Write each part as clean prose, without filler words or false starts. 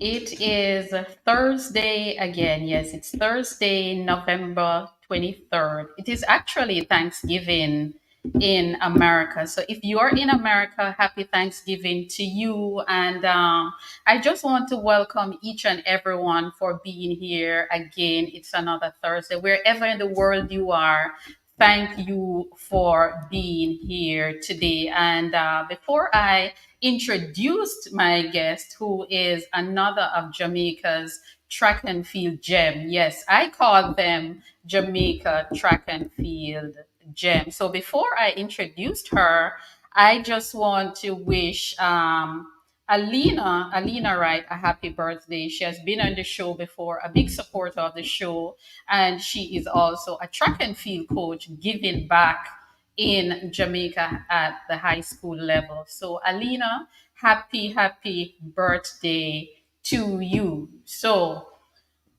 It is Thursday again. Yes, it's Thursday, November 23rd. It is actually Thanksgiving in America. So if you're in America, happy Thanksgiving to you. And I just want to welcome each and everyone for being here again. It's another Thursday. Wherever in the world you are, thank you for being here today. And before I introduced my guest, who is another of Jamaica's track and field gem. Yes, I call them Jamaica track and field gem. So before I introduced her, I just want to wish Alina Wright a happy birthday. She has been on the show before, a big supporter of the show, and she is also a track and field coach giving back in Jamaica at the high school level. So, Alina, happy birthday to you. So,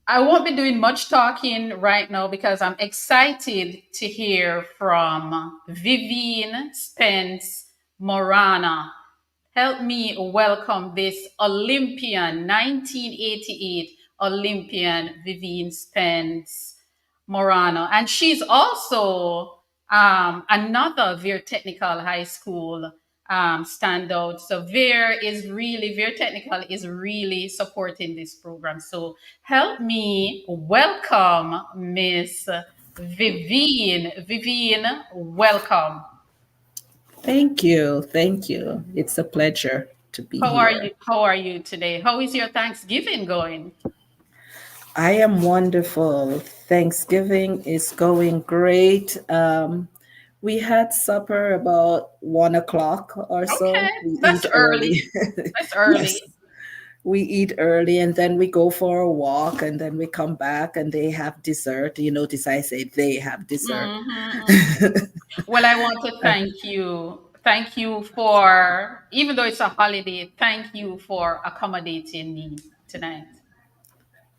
I won't be doing much talking right now because I'm excited to hear from Vivienne Spence Morana. Help me welcome this Olympian, 1988 Olympian Vivienne Spence Morano. And she's also another Vere Technical High School standout. So Vere Technical is really supporting this program. So help me welcome Miss Vivienne. Vivienne, welcome. Thank you. Thank you. It's a pleasure to be How are you? here. How are you today? How is your Thanksgiving going? I am wonderful. Thanksgiving is going great. We had supper about 1 o'clock or Okay, so. We that's eat early. early. That's Yes, early. we eat early and then we go for a walk and then we come back and they have dessert. You notice I say they have dessert. Mhm. Well, I want to thank you. Thank you for, even though it's a holiday, thank you for accommodating me tonight.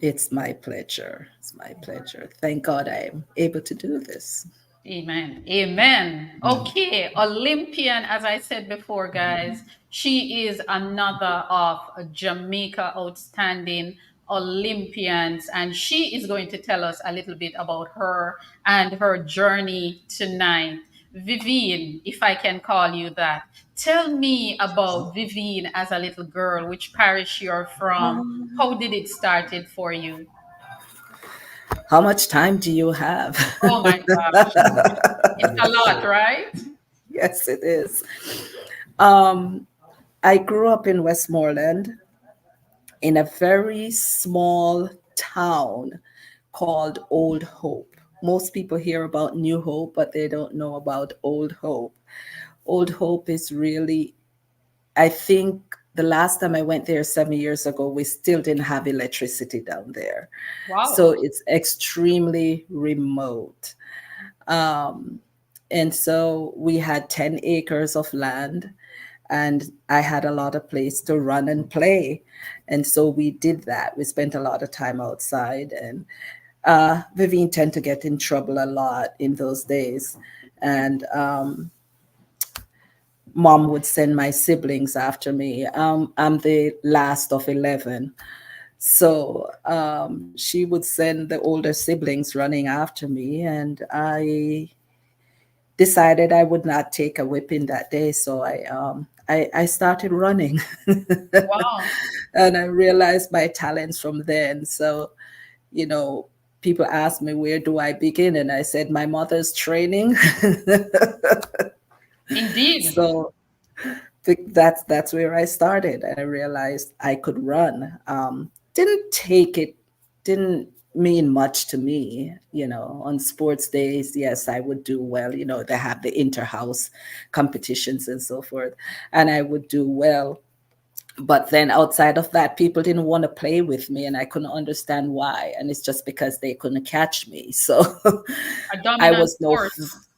It's my pleasure. It's my pleasure. Thank God I'm able to do this. Amen. Amen. Okay, Olympian, as I said before, guys, she is another of Jamaica outstanding Olympians, and she is going to tell us a little bit about her and her journey tonight. Vivienne, if I can call you that, tell me about Vivienne as a little girl, which parish you're from. How did it started for you? How much time do you have? Oh my gosh, it's a lot, right? Yes, it is. Um, I grew up in Westmoreland in a very small town called Old Hope. Most people hear about New Hope, but they don't know about Old Hope. Old Hope is really, I think the last time I went there 7 years ago, we still didn't have electricity down there. So Wow. it's extremely remote. Um, and so we had 10 acres of land and I had a lot of place to run and play. And so we did that. We spent a lot of time outside and Vivienne tend to get in trouble a lot in those days. And mom would send my siblings after me. I'm the last of 11. So she would send the older siblings running after me, and I decided I would not take a whipping that day. So I started running, Wow. and I realized my talents from then. So you know, people ask me where do I begin, and I said my mother's training. Indeed. So that's where I started. I realized I could run. Didn't take it, didn't mean much to me. On sports days, yes, I would do well. They have the inter-house competitions and so forth, and I would do well. But then outside of that, people didn't want to play with me, and I couldn't understand why. And it's just because they couldn't catch me. So A I dominant was no force.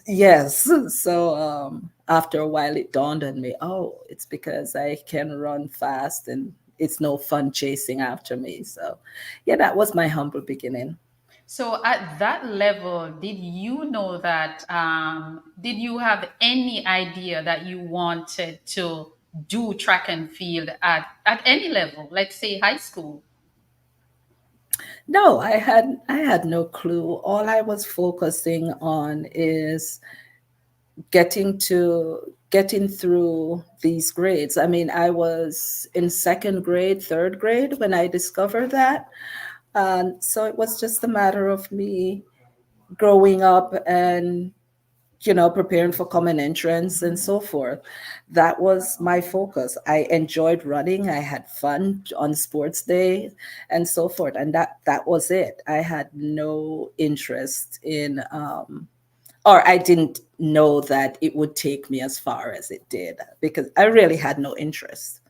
Yes. So after a while, it dawned on me, oh, it's because I can run fast and it's no fun chasing after me. So, yeah, that was my humble beginning. So at that level, did you did you have any idea that you wanted to do track and field at any level, let's say high school? No, I had no clue. All I was focusing on is getting through these grades. I mean, I was in second grade, third grade when I discovered that. So it was just a matter of me growing up and preparing for common entrance and so forth. That was my focus. I enjoyed running. I had fun on sports day and so forth. And that was it. I had no interest in or I didn't know that it would take me as far as it did because I really had no interest.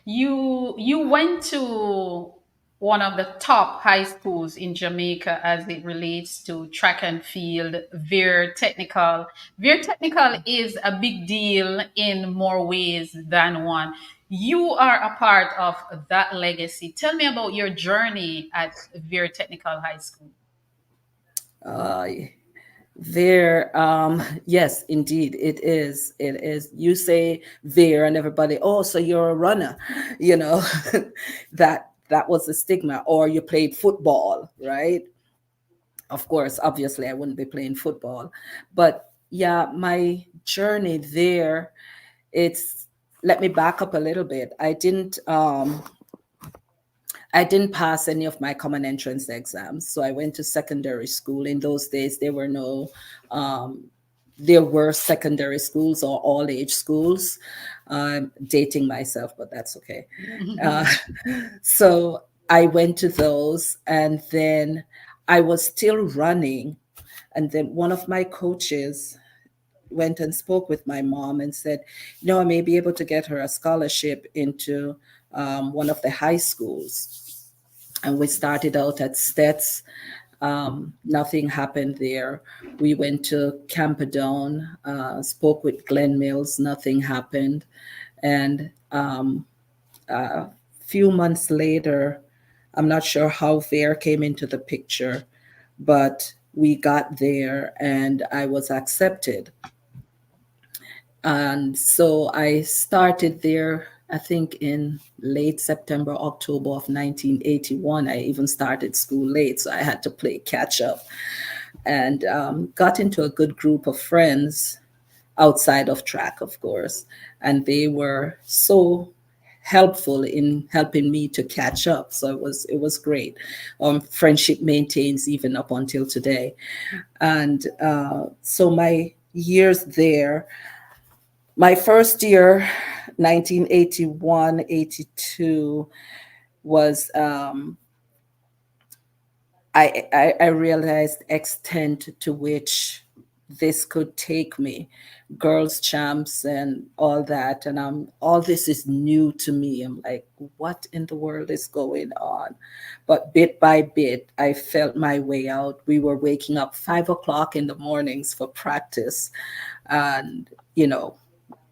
You went to one of the top high schools in Jamaica as it relates to track and field, Vere Technical. Vere Technical is a big deal in more ways than one. You are a part of that legacy. Tell me about your journey at Vere Technical High School. Uh, There, yes, indeed, it is. It is. You say there, and everybody, oh, so you're a runner, you know, that was the stigma. Or you played football, right? Of course, obviously, I wouldn't be playing football, but yeah, my journey there, it's. Let me back up a little bit. I didn't pass any of my common entrance exams. So I went to secondary school. In those days, um, there were secondary schools or all age schools. Dating myself, but that's okay. Uh, so I went to those, and then I was still running. And then one of my coaches went and spoke with my mom and said, I may be able to get her a scholarship into one of the high schools. And we started out at Stets. Nothing happened there. We went to Camperdown, spoke with Glen Mills. Nothing happened. And a few months later, I'm not sure how Vere came into the picture, but we got there and I was accepted. And so I started there, I think in late September, October of 1981. I even started school late, so I had to play catch up and got into a good group of friends outside of track, of course. And they were so helpful in helping me to catch up. So it was great. Friendship maintains even up until today. And so my years there, my first year, 1981, 82, was I realized extent to which this could take me, girls champs and all that, and all this is new to me. I'm like, what in the world is going on? But bit by bit, I felt my way out. We were waking up 5 o'clock in the mornings for practice, and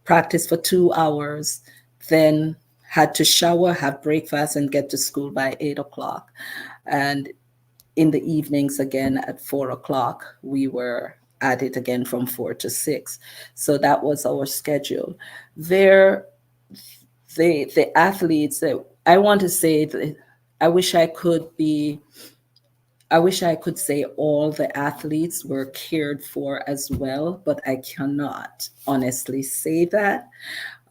practice for 2 hours, then had to shower, have breakfast, and get to school by 8 o'clock. And in the evenings again at 4 o'clock, we were at it again from 4 to 6. So that was our schedule. There, the athletes that I want to say that I wish I could be. I wish I could say all the athletes were cared for as well, but I cannot honestly say that.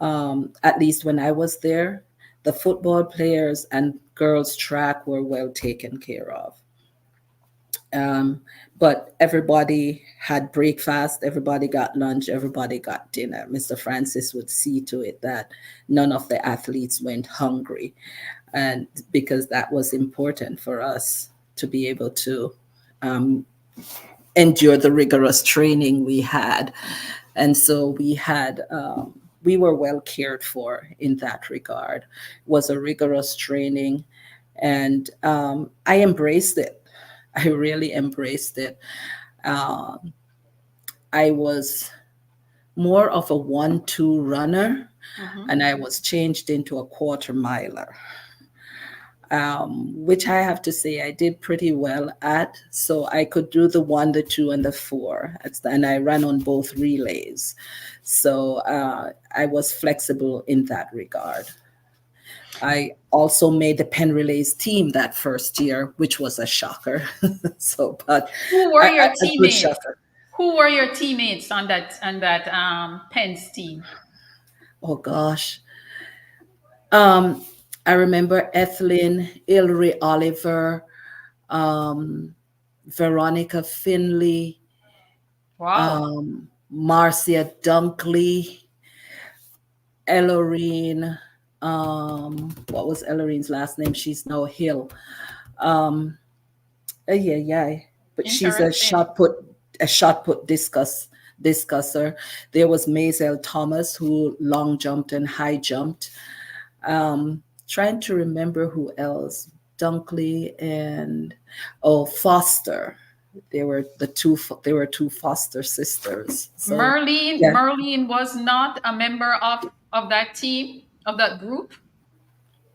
At least when I was there, the football players and girls' track were well taken care of. Um, but everybody had breakfast, everybody got lunch, everybody got dinner. Mr. Francis would see to it that none of the athletes went hungry, and because that was important for us to be able to um, endure the rigorous training we had. And so we were well cared for in that regard. It was a rigorous training, and I embraced it. I really embraced it. Um, I was more of a 1-2 runner, Mhm. and I was changed into a quarter miler. which I have to say I did pretty well at. So I could do the one, the two, and the four. And I ran on both relays. So I was flexible in that regard. I also made the Penn Relays team that first year, which was a shocker. So, but Who were your a good teammates? shocker. Who were your teammates on that Penn's team? Oh gosh. Um, I remember Ethelyn, Hilary Oliver, um, Veronica Finley, Wow. Marcia Dunkley, Elorine. What was Elorine's last name? She's now Hill. Um, yeah, yeah. But she's Interesting. a shot put discusser. There was Maisel Thomas who long jumped and high jumped. Trying to remember who else. Dunkley and Foster. They were two Foster sisters. So yeah, Merlene was not a member of that team, of that group.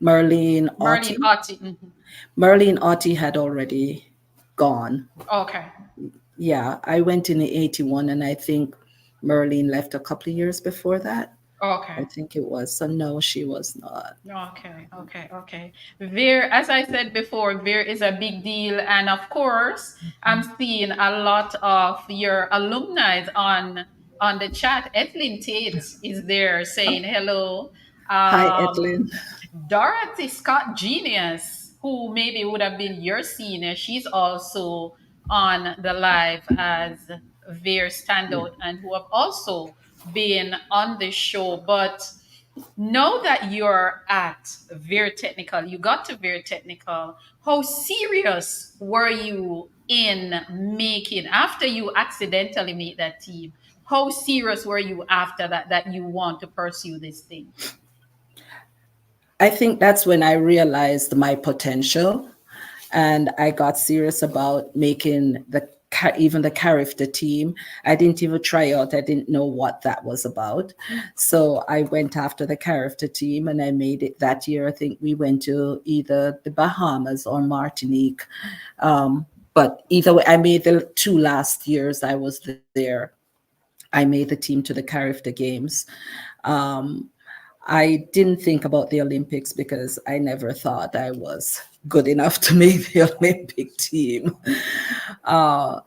Merlene Merlene Otti. Otti. Mhm. Merlene Otti had already gone. Okay. Yeah, I went in the 81 and I think Merlene left a couple of years before that. Okay. I think it was. So no, she was not. Okay. Vere, as I said before, Vere is a big deal. And of course, I'm seeing a lot of your alumni on the chat. Ethlyn Tate is there saying hello. Hi, Um, Edlin. Dorothy Scott Genius, who maybe would have been your senior, she's also on the live as Vere standout and who have also been on the show. But know that you're at Very Technical. You got to Very Technical. How serious were you in making after you accidentally made that team? How serious were you after that you want to pursue this thing? I think that's when I realized my potential and I got serious about making even the character team. I didn't even try out. I didn't know what that was about. So I went after the character team and I made it that year. I think we went to either the Bahamas or Martinique. But either way, I made the two last years I was there. I made the team to the character games. Um, I didn't think about the Olympics because I never thought I was good enough to make the Olympic team.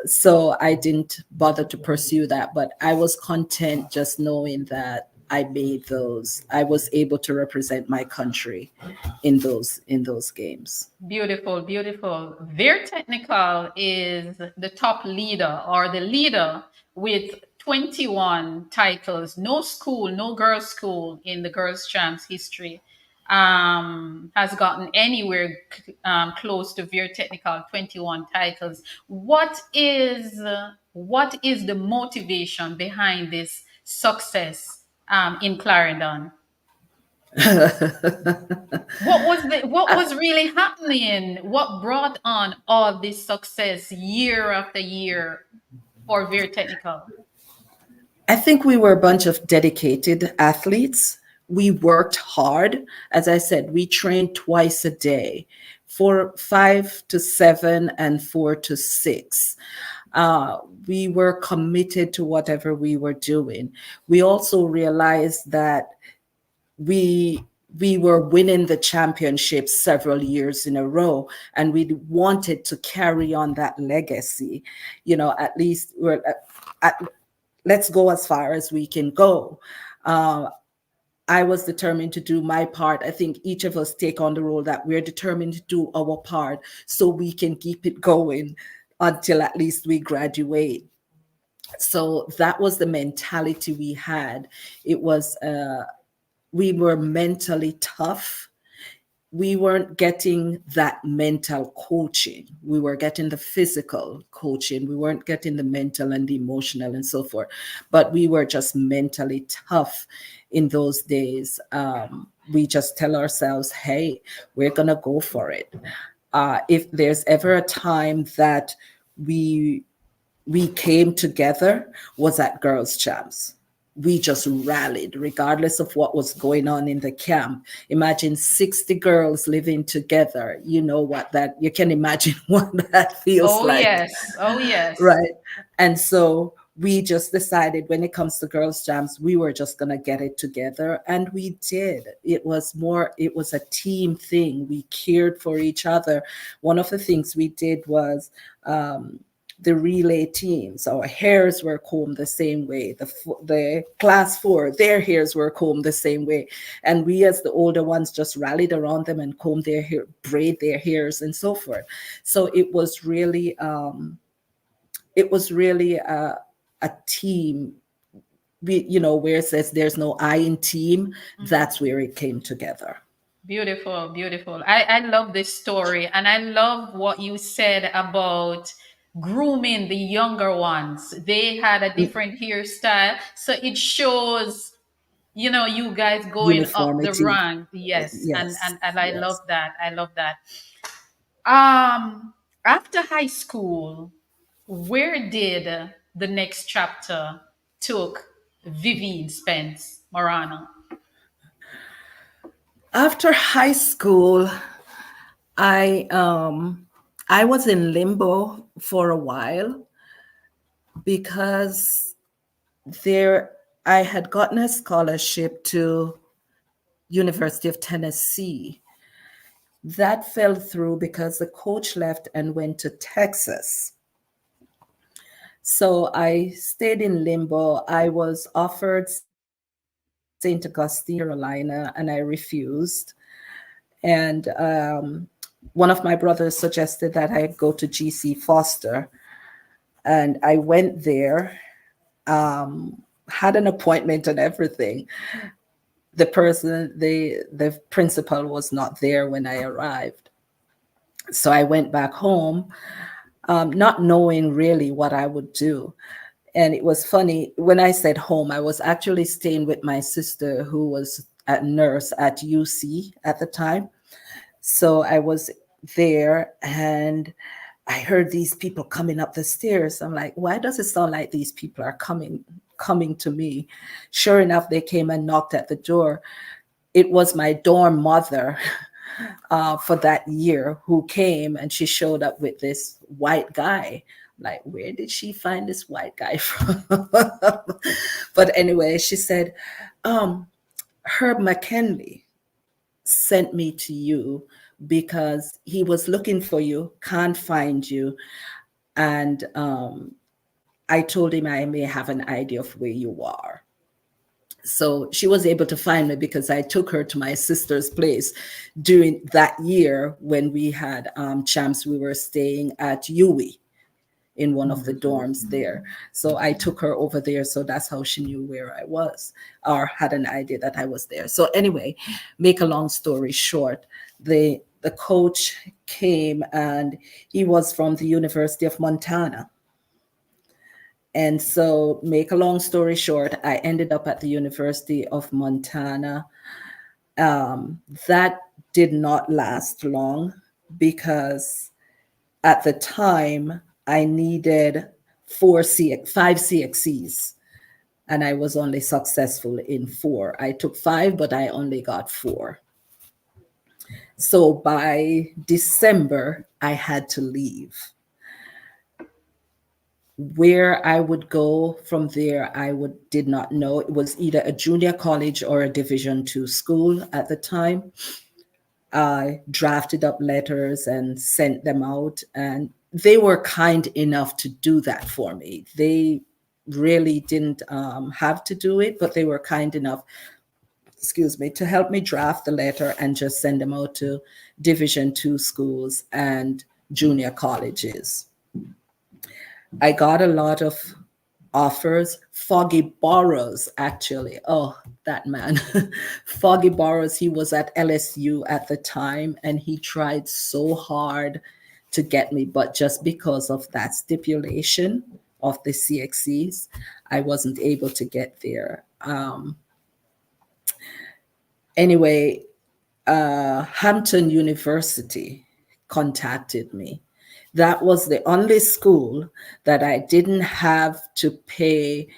So I didn't bother to pursue that, but I was content just knowing that I made those. I was able to represent my country in those games. Beautiful, beautiful. Very Technical is the top leader or the leader with 21 titles. No school, no girls' school in the girls' champs history has gotten anywhere close to Very Technical 21 titles. What is the motivation behind this success in Clarendon? What was really happening? What brought on all this success year after year for Very Technical? I think we were a bunch of dedicated athletes. We worked hard. As I said, we trained twice a day, 5 to 7 and 4 to 6. Uh, we were committed to whatever we were doing. We also realized that we we were winning the championship several years in a row and we wanted to carry on that legacy. At least at, let's go as far as we can go. uh, I was determined to do my part. I think each of us take on the role that we're determined to do our part so we can keep it going until at least we graduate. So that was the mentality we had. It was we were mentally tough. We weren't getting that mental coaching. We were getting the physical coaching. We weren't getting the mental and the emotional and so forth. But we were just mentally tough in those days. We just tell ourselves, hey, we're going to go for it. If there's ever a time that we we came together was at Girls Champs. we just rallied regardless of what was going on in the camp. Imagine 60 girls living together. You know what that, you can imagine what that feels Oh like, yes. Oh yes. right? And so we just decided when it comes to girls jams, we were just going to get it together, and we did. It was a team thing. We cared for each other. One of the things we did was the relay teams. Our hairs were combed the same way. The class 4, their hairs were combed the same way, and we as the older ones just rallied around them and combed their hair, braid their hairs, and so forth. So it was really a team. Where it says there's no I in team, Mhm. that's where it came together. Beautiful, beautiful. I love this story, and I love what you said about grooming the younger ones. They had a different hairstyle, so it shows, you guys going up the Uniformity. rank. Yes, and Yes, and I love yes. that. I love that. Um, After high school, where did the next chapter took Vivienne Spence Morana? After high school, I I was in limbo for a while because there I had gotten a scholarship to University of Tennessee. That fell through because the coach left and went to Texas. So I stayed in limbo. I was offered St. Augustine, Carolina, and I refused. And one of my brothers suggested that I go to GC Foster, and I went there, had an appointment and everything. The principal was not there when I arrived. So I went back home, not knowing really what I would do. And it was funny, when I said home, I was actually staying with my sister who was a nurse at UC at the time. So I was there, and I heard these people coming up the stairs. I'm like, why does it sound like these people are coming to me? Sure enough, they came and knocked at the door. It was my dorm mother for that year who came, and she showed up with this white guy. Like, where did she find this white guy from? But anyway, she said, Herb McKinley sent me to you because he was looking for you, can't find you. And I told him I may have an idea of where you are. So she was able to find me because I took her to my sister's place during that year when we had champs. We were staying at UWI in one of the dorms there. So I took her over there. So that's how she knew where I was, or had an idea that I was there. So anyway, make a long story short, the coach came, and he was from the University of Montana. And so, make a long story short, I ended up at the University of Montana. That did not last long because at the time I needed five CXCs, and I was only successful in 4. I took 5, but I only got 4. So by December, I had to leave. Where I would go from there, did not know. It was either a junior college or a Division 2 school at the time. I drafted up letters and sent them out, and they were kind enough to do that for me. They really didn't have to do it, but they were kind enough, excuse me, to help me draft the letter and just send them out to Division 2 schools and junior colleges. I got a lot of offers. Foggy Borrows, actually. Oh, that man. Foggy Borrows, he was at LSU at the time, and he tried so hard to get me, but just because of that stipulation of the CXCs, I wasn't able to get there. Anyway, Hampton University contacted me. That was the only school that I didn't have to pay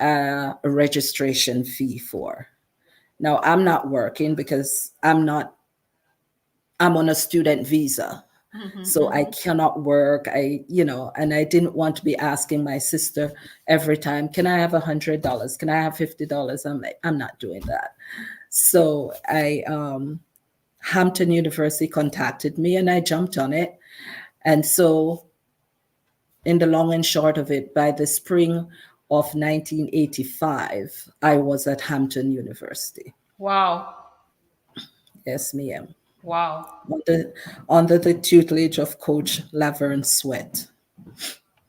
a registration fee for. Now I'm not working because I'm on a student visa. Mhm, So I mhm. cannot work. And I didn't want to be asking my sister every time, can I have $100? Can I have $50? I'm like, I'm not doing that. So Hampton University contacted me and I jumped on it. And so, in the long and short of it, by the spring of 1985, I was at Hampton University. Wow. Yes, ma'am. Wow. Under, under the tutelage of Coach Laverne Sweat.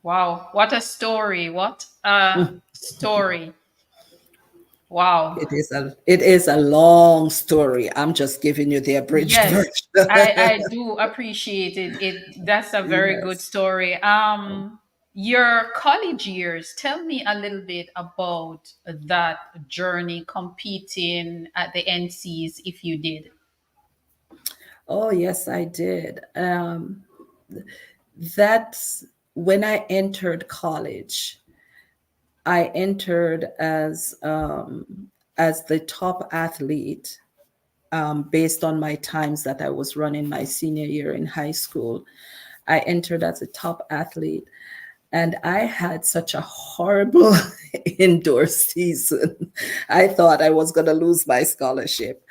Wow. What a story. What a story. Wow. It is a long story. I'm just giving you the abridged Yes, version. I do appreciate it. That's a very good Yes. story. Your college years, tell me a little bit about that journey competing at the NCs if you did. Oh, yes, I did. That's when I entered college. I entered as the top athlete, based on my times that I was running my senior year in high school. I entered as a top athlete, and I had such a horrible indoor season. I thought I was going to lose my scholarship.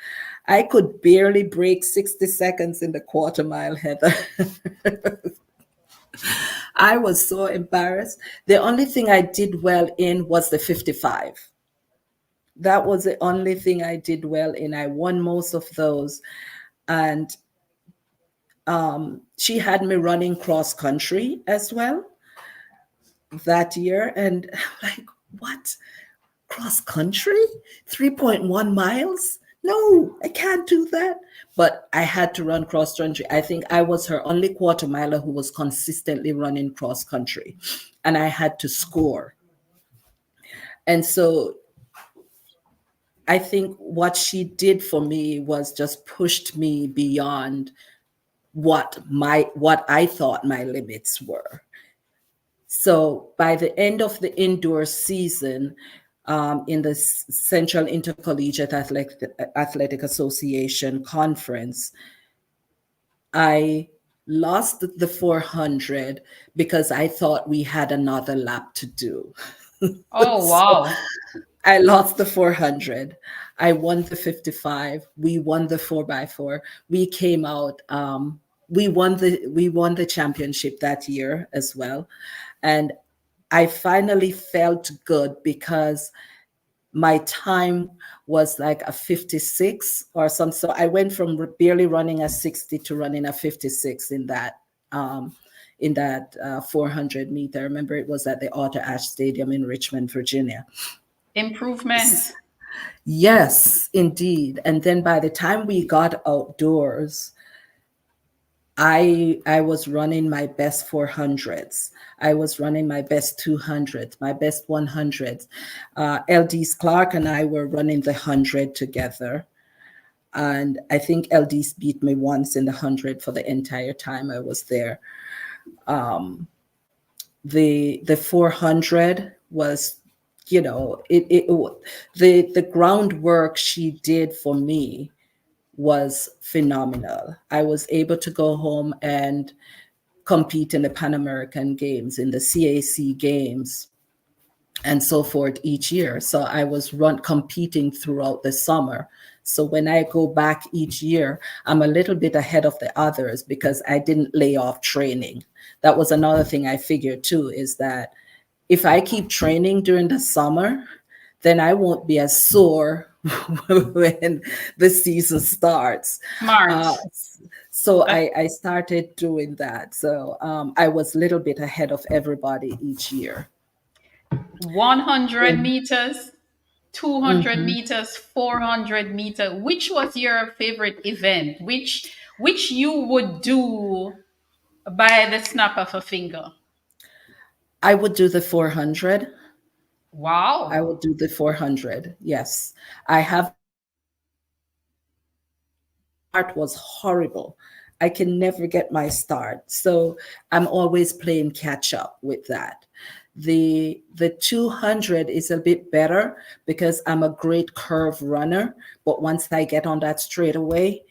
I could barely break 60 seconds in the quarter mile, Heather. I was so embarrassed. The only thing I did well in was the 55. That was the only thing I did well in. I won most of those. And she had me running cross country as well that year. And I'm like, what? Cross country? 3.1 miles? No, I can't do that. But I had to run cross country. I think I was her only quarter miler who was consistently running cross country. And I had to score. And so I think what she did for me was just pushed me beyond what I thought my limits were. So by the end of the indoor season, in the Central Intercollegiate Athletic Association conference, I lost the 400 because I thought we had another lap to do. Oh, So wow. I lost the 400. I won the 55. We won the 4x4. We came out. We won the championship that year as well, and I finally felt good because my time was like a 56 or some. So I went from barely running a 60 to running a 56 um, in that 400 meter. I remember it was at the Arthur Ashe Stadium in Richmond, Virginia. Improvement. Yes, indeed. And then by the time we got outdoors, I was running my best 400s. I was running my best 200s, my best 100s. LD's Clark and I were running the 100 together. And I think LD's beat me once in the 100 for the entire time I was there. The 400 was, the groundwork she did for me was phenomenal. I was able to go home and compete in the Pan American Games, in the CAC Games, and so forth each year. So I was competing throughout the summer. So when I go back each year, I'm a little bit ahead of the others because I didn't lay off training. That was another thing I figured too, is that if I keep training during the summer, then I won't be as sore when the season starts. Smart. Uh, so That I started doing that. So I was a little bit ahead of everybody each year. 100 And, meters, 200 mhm. meters, 400 meter. Which was your favorite event? Which you would do by the snap of a finger? I would do the 400. I Wow. would do the 400. Yes. I have start was horrible. I can never get my start. So I'm always playing catch up with that. The 200 is a bit better because I'm a great curve runner, but once I get on that straightaway,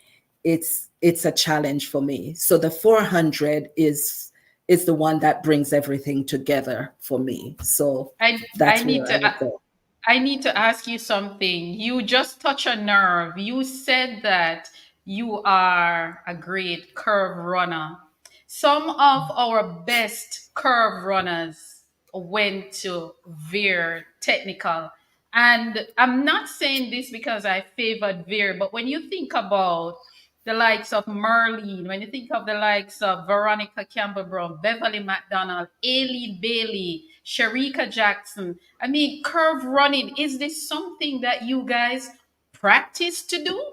it's a challenge for me. So the 400 is the one that brings everything together for me. So I that's need where I to would go. I need to ask you something. You just touch a nerve. You said that you are a great curve runner. Some of our best curve runners went to Vere Technical. And I'm not saying this because I favored Vere, but when you think about the likes of Merlene, when you think of the likes of Veronica Campbell Brown, Beverly McDonald, Aileen Bailey, Sharika Jackson, I mean, curve running, is this something that you guys practice to do?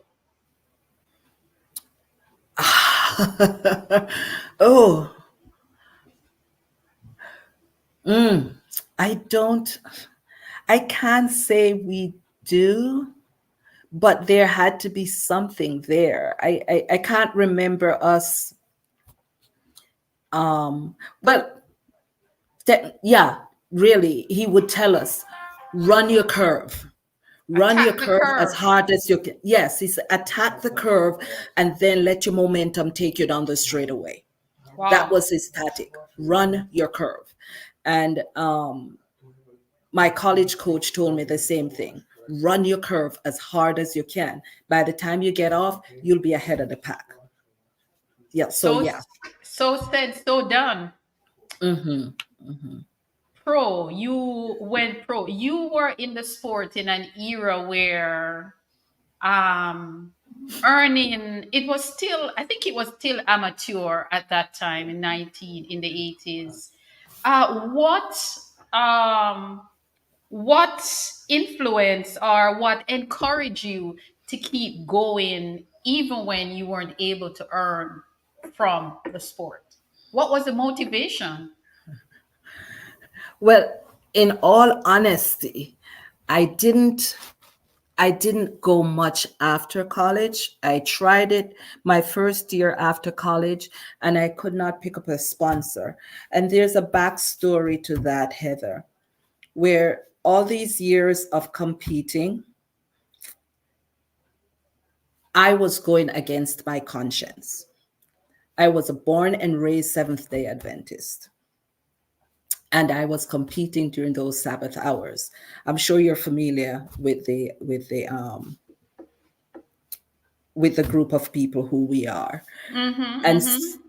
Oh, I don't, I can't say we do, but there had to be something there. I can't remember us. Well, yeah, really, he would tell us, run your curve. Run your Attack the curve as curve. hard as you can. Yes, he said, attack the curve and then let your momentum take you down the straightaway. That Wow. was his tactic. Run your curve. And my college coach told me the same thing. Run your curve as hard as you can. By the time you get off, you'll be ahead of the pack. Yeah. So So yeah. so said, so done. Hmm. Pro, you went pro. You were in the sport in an era where um earning, it was still, I think it was still amateur at that time in 19 in the 80s. Um what influence or what encouraged you to keep going even when you weren't able to earn from the sport? What was the motivation? Well, in all honesty, I didn't I didn't go much after college. I tried it my first year after college and I could not pick up a sponsor. And there's a backstory to that, Heather, where all these years of competing, I was going against my conscience. I was a born and raised Seventh day Adventist. And I was competing during those Sabbath hours. I'm sure you're familiar with the group of people who we are. Mm-hmm, And mm-hmm.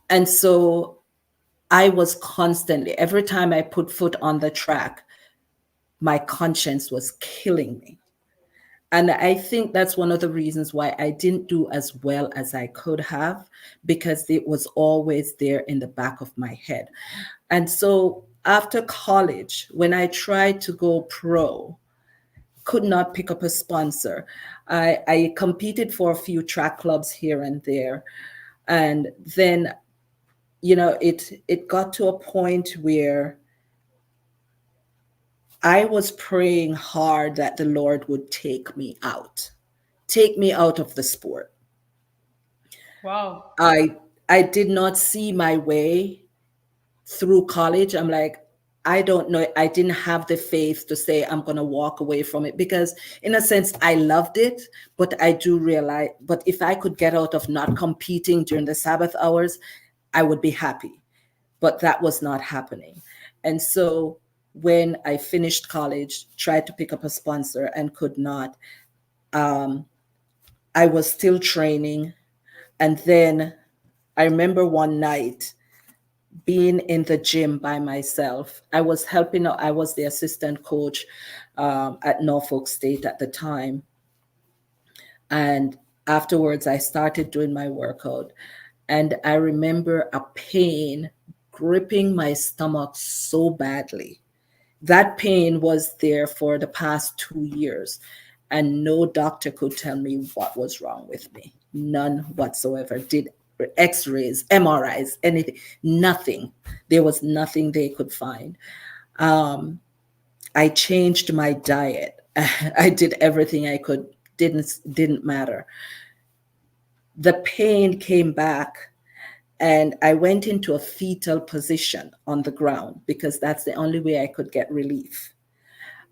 and so I was constantly, every time I put foot on the track, my conscience was killing me. And I think that's one of the reasons why I didn't do as well as I could have, because it was always there in the back of my head. And so after college, when I tried to go pro, could not pick up a sponsor. I competed for a few track clubs here and there. And then, it got to a point where I was praying hard that the Lord would take me out of the sport. Wow. I did not see my way through college. I'm like, I don't know. I didn't have the faith to say I'm going to walk away from it because, in a sense, I loved it. But I do realize, but if I could get out of not competing during the Sabbath hours, I would be happy. But that was not happening. And so when I finished college, tried to pick up a sponsor and could not, I was still training. And then I remember one night being in the gym by myself. I was the assistant coach at Norfolk State at the time. And afterwards, I started doing my workout. And I remember a pain gripping my stomach so badly. That pain was there for the past 2 years, and no doctor could tell me what was wrong with me. None whatsoever. Did x rays, MRIs, anything, nothing. There was nothing they could find. I changed my diet. I did everything I could. Didn't matter. The pain came back, And I went into a fetal position on the ground because that's the only way I could get relief.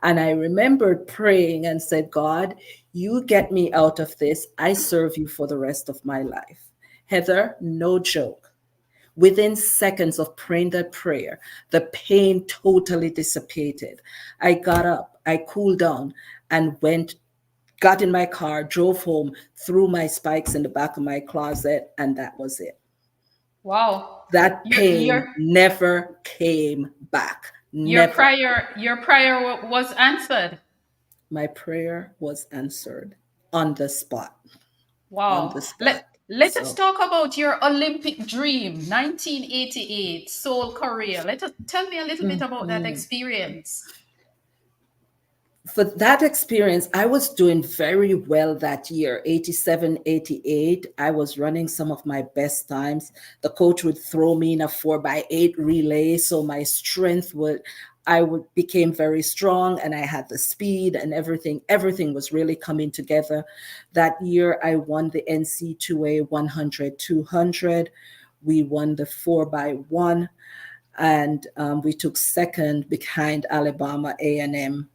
And I remembered praying and said, God, you get me out of this. I serve you for the rest of my life. Heather, no joke. Within seconds of praying that prayer, the pain totally dissipated. I got up, I cooled down, and got in my car, drove home, threw my spikes in the back of my closet, and that was it. Wow. That Your pain your never came back. Never. your prayer was answered. My prayer was answered on the spot. On Wow. the spot. Let us So talk about your Olympic dream, 1988, Seoul, Korea. Let us tell me a little bit about that experience. for that experience, I was doing very well that year, 87, 88. I was running some of my best times. The coach would throw me in a 4x8 relay. So my strength I would became very strong, and I had the speed and everything. Everything was really coming together. That year, I won the NC2A 100, 200. We won the 4x1, and we took second behind Alabama A&M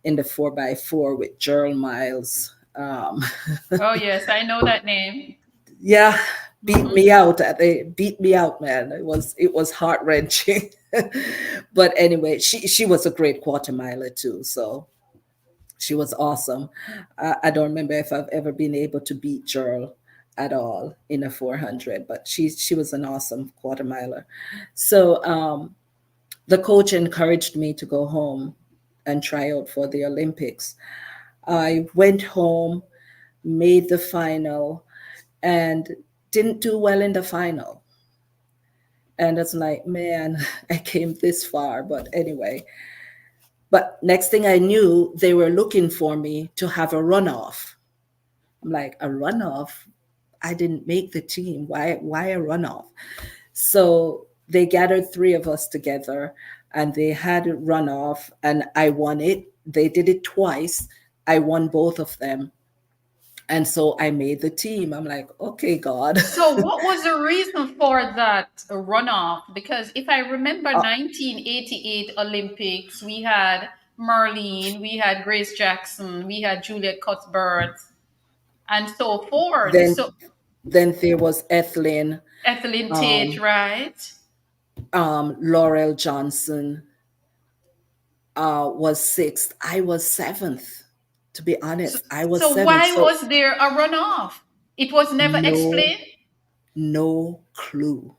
in the 4x4 with Gerald Miles. Oh yes, I know that name. Yeah, beat Hmm. me out. They beat me out, man. It was heart wrenching. But anyway, she was a great quarter miler too. So she was awesome. I don't remember if I've ever been able to beat Gerald at all in a 400, but she was an awesome quarter miler. So the coach encouraged me to go home and try out for the Olympics. I went home, made the final, and didn't do well in the final. And it's like, man, I came this far. But anyway, but next thing I knew, they were looking for me to have a runoff. I'm like, a runoff? I didn't make the team. Why a runoff? So they gathered three of us together and they had a runoff, and I won it. They did it twice. I won both of them. And so I made the team. I'm like, okay, God. So what was the reason for that runoff? Because if I remember Uh, 1988 Olympics, we had Marlene, we had Grace Jackson, we had Juliet Cuthbert, and so forth. then So then there was Ethelyn, Ethelyn Tate, um, right? Laurel Johnson was sixth. I was seventh. To be So, honest, I was so seventh. why So was there a runoff? It was never no, explained. no clue,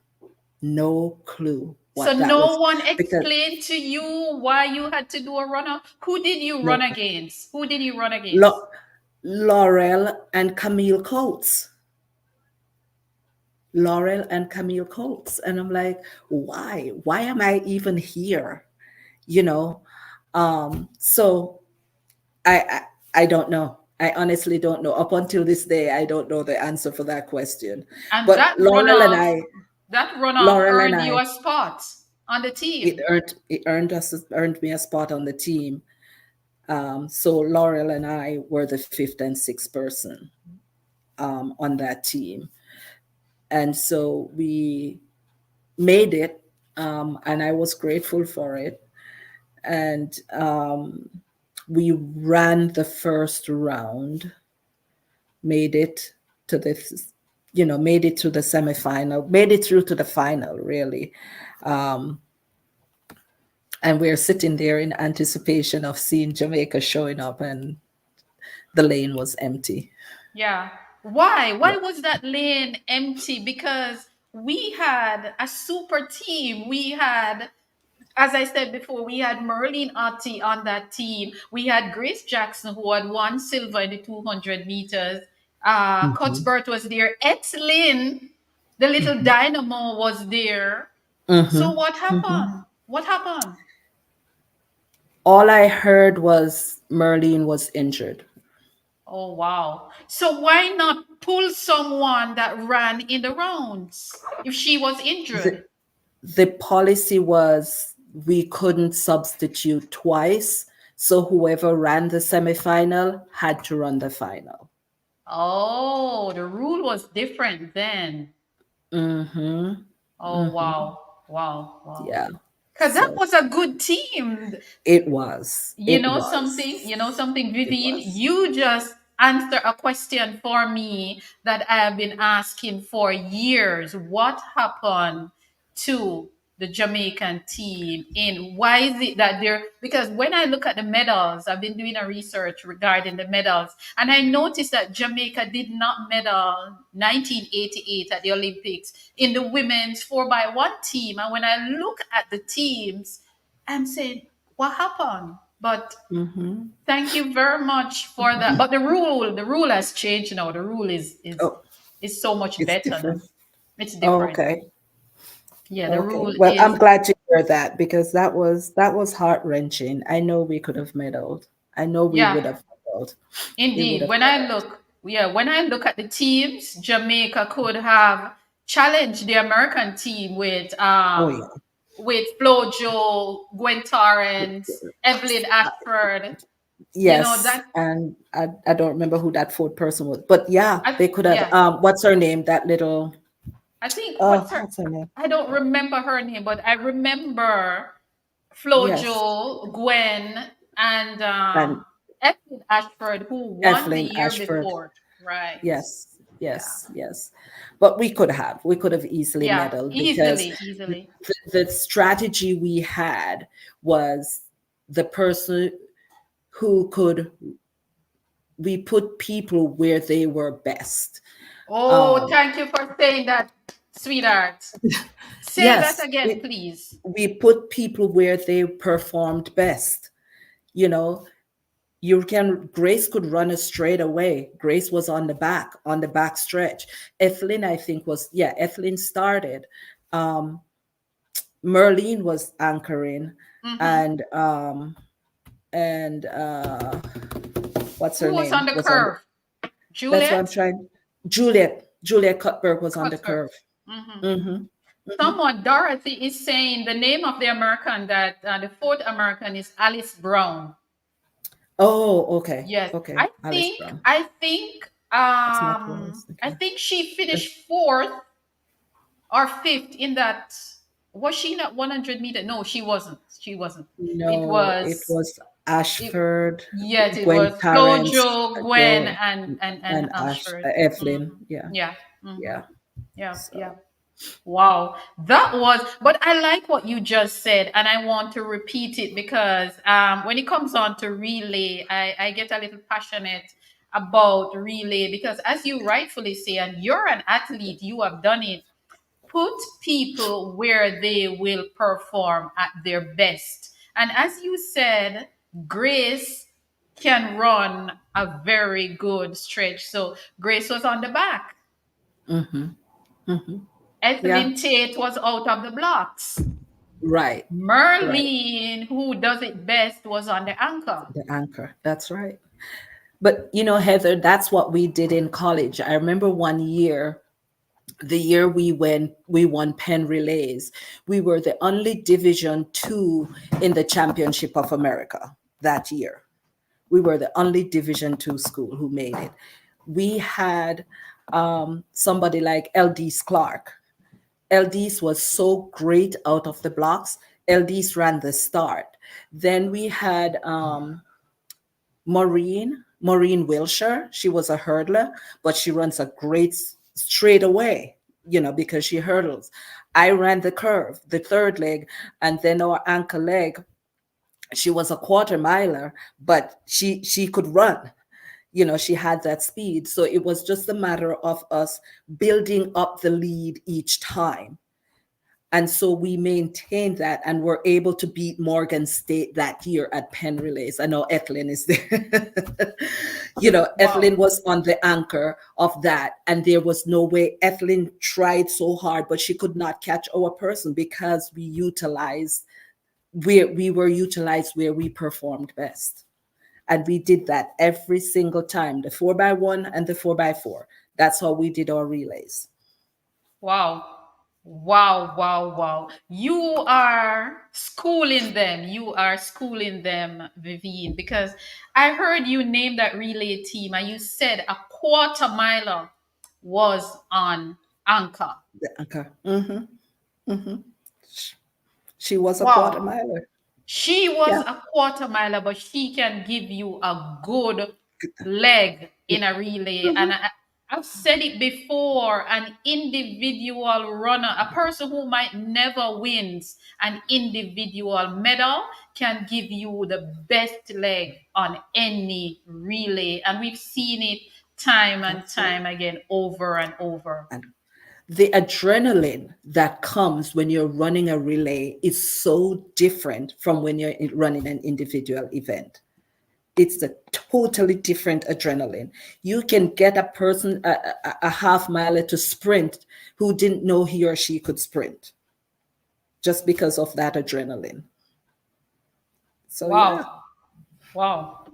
no clue So what that no was, one because explained to you why you had to do a runoff. Who did you run no, against? Who did you run against? La- Laurel and Camille Coates. Laurel and Camille Coates. And I'm like, why? Why am I even here? You know? So I, I don't know. I honestly don't know. Up until this day, I don't know the answer for that question. And But that runoff Laurel and earned you I, a spot on the team. it earned me a spot on the team. So Laurel and I were the fifth and sixth person on that team, and so we made it, and I was grateful for it. And we ran the first round, made it to made it to the semifinal, made it through to the final, really. Um, and we're sitting there in anticipation of seeing Jamaica showing up, and the lane was empty. Yeah. Why? Yeah. Why was that lane empty? Because we had a super team. We had, as I said before, we had Merlene Otti on that team. We had Grace Jackson, who had won silver in the 200 meters. Mhm. Cuthbert was there. Lynn, the little Mhm. dynamo, was there. So Mhm. what Mhm. happened? What happened? All I heard was Merlene was injured. Oh, wow. So why not pull someone that ran in the rounds if she was The, injured? the policy was we couldn't substitute twice, so whoever ran the semifinal had to run the final. Oh, the rule was different then. Mm-hmm. Oh Mm-hmm. wow, wow, wow. Yeah. Cause that So was a good team. it was. You It know was. something? You know something, It Vivienne? was. You just answer a question for me that I have been asking for years. What happened to the Jamaican team? And why is it that they're, because when I look at the medals, I've been doing a research regarding the medals, and I noticed that Jamaica did not medal 1988 at the Olympics in the women's 4x1 team. And when I look at the teams, I'm saying, what happened? But Mm-hmm. thank you very much for that. But the rule has changed now. The rule Oh, is so much it's better now. different. It's Oh, different. okay. Yeah, the Okay. rule Well, I'm is glad to hear that because that was heart wrenching. I know we could have medaled. I know we would yeah, have medaled. We would indeed. have When I medaled. look, yeah, when I look at the teams, Jamaica could have challenged the American team Oh yeah. with Flojo, Gwen Torrance, Evelyn Ashford. You know Yes. that And I don't remember who that fourth person was, but yeah, I they could have. yeah. What's her name? That little. I think Oh, what's her? what's her name? I don't remember her name, but I remember Yes. Flojo, Gwen, and And Evelyn Ashford, who won the Evelyn year Ashford. before. Right. Yes, Yeah. yes, yes. But we could have easily Yeah. meddled because Easily, easily. the strategy we had was the person who could we put people where they were best. Oh, Um, thank you for saying that, sweetheart. Say that yes, again, please. we put people where they performed best. You know, Grace could run a straight away. Grace was on the back stretch. Ethelyn, I think, Ethelyn started. Um, Merlene was anchoring, Hmm. and and what's her Who was on name the was on the. curve? That's what I'm Juliet trying. Juliet Cuthbert was on the Cuthbert. curve. Hmm. Hmm. Hmm. Someone, Dorothy, is saying the name of the American that the fourth American is Alice Brown. Oh, okay, Yes, okay. I Alice think Brown. I think That's not what I was I thinking. think she That's, finished fourth or fifth in that. Was she not 100 meter? No, she wasn't. She wasn't. It no, it was was it. Ashford, Yes, it Gwen was Tarrant, Flojo, Gwen, Joe, and and Ashford. Evelyn. Hmm. Yeah, Yeah. Hmm. yeah. Yeah. Yeah. So. Wow, that was, but I like what you just said, and I want to repeat it because when it comes on to relay, I get a little passionate about relay because, as you rightfully say, and you're an athlete, you have done it, put people where they will perform at their best. And as you said, Grace can run a very good stretch. So Grace was on the back. Hmm. Hmm. Yeah. Ethelyn Tate was out of the blocks. Right. Right. Merlene, who does it best, was on the anchor. The anchor. That's right. But Heather, that's what we did in college. I remember one year, the year we won Penn Relays, we were the only Division 2 in the Championship of America that year. We were the only Division 2 school who made it. We had somebody like LD's Clark. LD's was so great out of the blocks. LD's ran the start. Then we had Maureen Wilshire. She was a hurdler, but she runs a great straight away, because she hurdles. I ran the curve, the third leg, and then our anchor leg. She was a quarter miler, but she could run. She had that speed. So it was just a matter of us building up the lead each time. And so we maintained that and were able to beat Morgan State that year at Penn Relays. I know Ethelyn is there. Ethelyn Wow. was on the anchor of that. And there was no way. Ethelyn tried so hard, but she could not catch our person because we were utilized where we performed best. And we did that every single time, the 4x1 and the 4x4. That's how we did our relays. Wow. Wow, wow, wow. You are schooling them. You are schooling them, Vivienne, because I heard you name that relay team and you said a quarter miler was on anchor. Okay. Hmm. She was a quarter Wow. miler. She was Yeah. a quarter miler, but she can give you a good leg in a relay. And Mhm. I've said it before, an individual runner, a person who might never wins an individual medal, can give you the best leg on any relay. And we've seen it time and time Absolutely. again, over and over. And the adrenaline that comes when you're running a relay is so different from when you're running an individual event. It's a totally different adrenaline. You can get a person, a half miler to sprint who didn't know he or she could sprint just because of that adrenaline. So, yeah, Wow. Wow.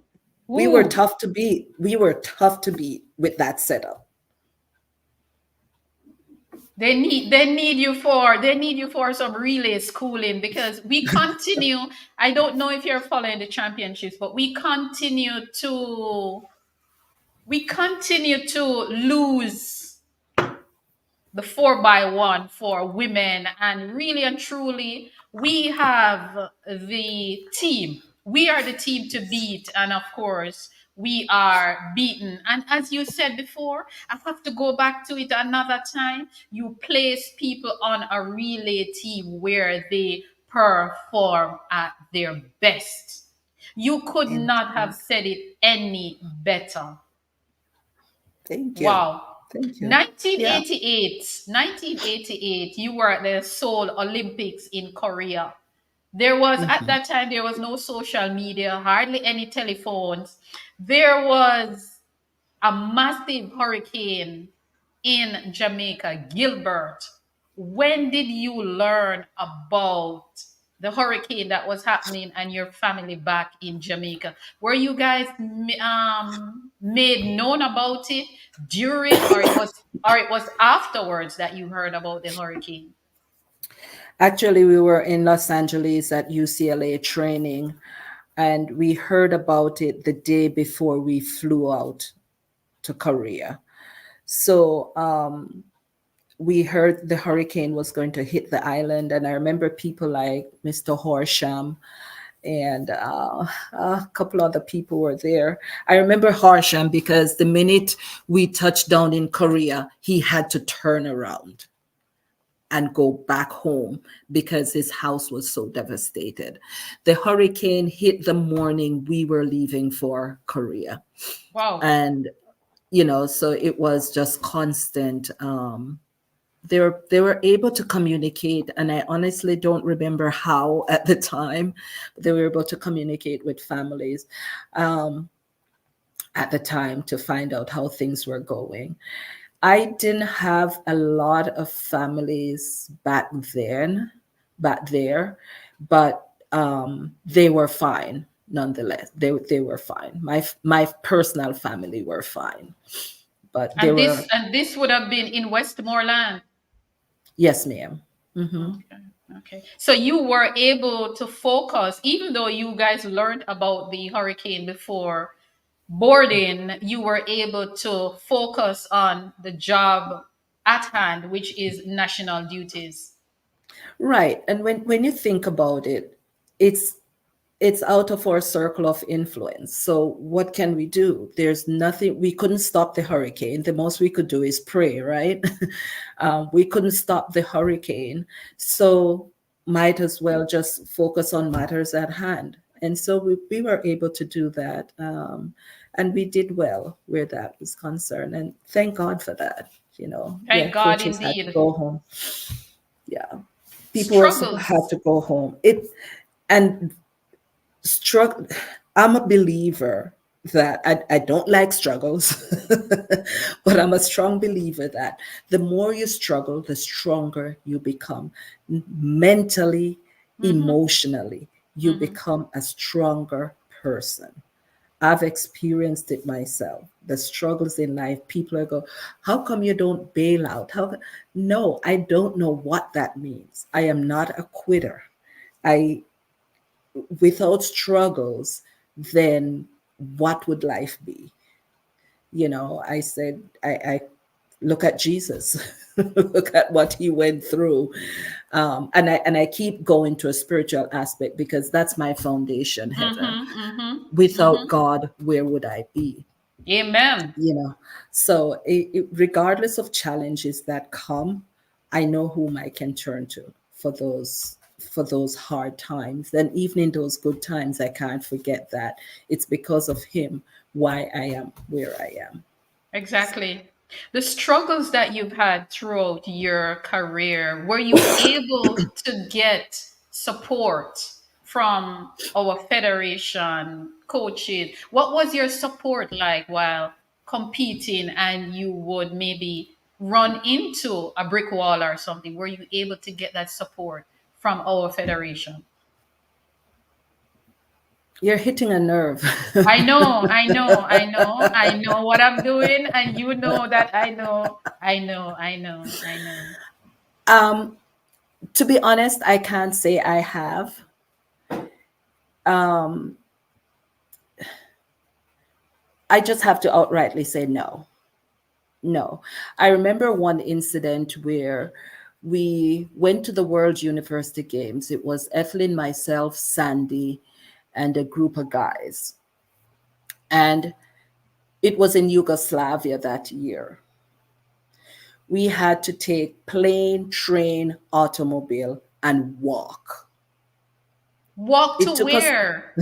we were Ooh. tough to beat. We were tough to beat with that setup. They need you for some relay schooling, because I don't know if you're following the championships, but we continue to lose the 4x1 for women. And really and truly, we have the team. We are the team to beat. And of course, we are beaten. And as you said before, I have to go back to it another time. You place people on a relay team where they perform at their best. You could not have Indeed. said it any better. Thank you. Wow. Thank you. Yeah. 1988, you were at the Seoul Olympics in Korea. At Mhm. that time, there was no social media, hardly any telephones. There was a massive hurricane in Jamaica, Gilbert. When did you learn about the hurricane that was happening and your family back in Jamaica? Were you guys made known about it during, or it was afterwards that you heard about the hurricane? Actually, we were in Los Angeles at UCLA training, and we heard about it the day before we flew out to Korea. So we heard the hurricane was going to hit the island, and I remember people like Mr. Horsham and a couple other people were there. I remember Horsham because the minute we touched down in Korea, he had to turn around and go back home because his house was so devastated. The hurricane hit the morning we were leaving for Korea. Wow. And, so it was just constant. They were able to communicate, and I honestly don't remember how at the time, but they were able to communicate with families um, at the time to find out how things were going. I didn't have a lot of families back there, but they were fine nonetheless. They were fine. My personal family were fine, but they And were. this would have been in Westmoreland. Yes, ma'am. Hmm. Okay. Okay. So you were able to focus, even though you guys learned about the hurricane before boarding, you were able to focus on the job at hand, which is national duties. Right, and when you think about it, it's it's out of our circle of influence. So what can we do? There's nothing. We couldn't stop the hurricane. The most we could do is pray, right? We couldn't stop the hurricane, so might as well just focus on matters at hand. And so we were able to do that, and we did well where that was concerned. And thank God for that. Yeah, Thank God coaches had to indeed. go home. Yeah, people also had Struggles. to go home. And struggle. I'm a believer that I don't like struggles, but I'm a strong believer that the more you struggle, the stronger you become mentally, Mm-hmm. emotionally. You Mm-hmm. become a stronger person. I've experienced it myself. The struggles in life, people are go, how come you don't bail out? No, I don't know what that means. I am not a quitter. I Without struggles, then what would life be? I said, I look at Jesus. Look at what he went through. And I keep going to a spiritual aspect because that's my foundation, Heather. Mm-hmm. Mm-hmm. Without Mm-hmm. God, where would I be? Amen. You know, so regardless of challenges that come, I know whom I can turn to for those hard times. And even in those good times, I can't forget that it's because of him why I am where I am. Exactly. The struggles that you've had throughout your career, were you able to get support from our federation, coaches? What was your support like while competing and you would maybe run into a brick wall or something? Were you able to get that support from our federation? You're hitting a nerve. I know what I'm doing, and you know that I know. um, to be honest, I can't say I have. Um, I just have to outrightly say no. No. I remember one incident where we went to the World University Games. It was Ethelyn, myself, Sandy, and a group of guys. And it was in Yugoslavia that year. We had to take plane, train, automobile, and walk. Walk to It took us, where?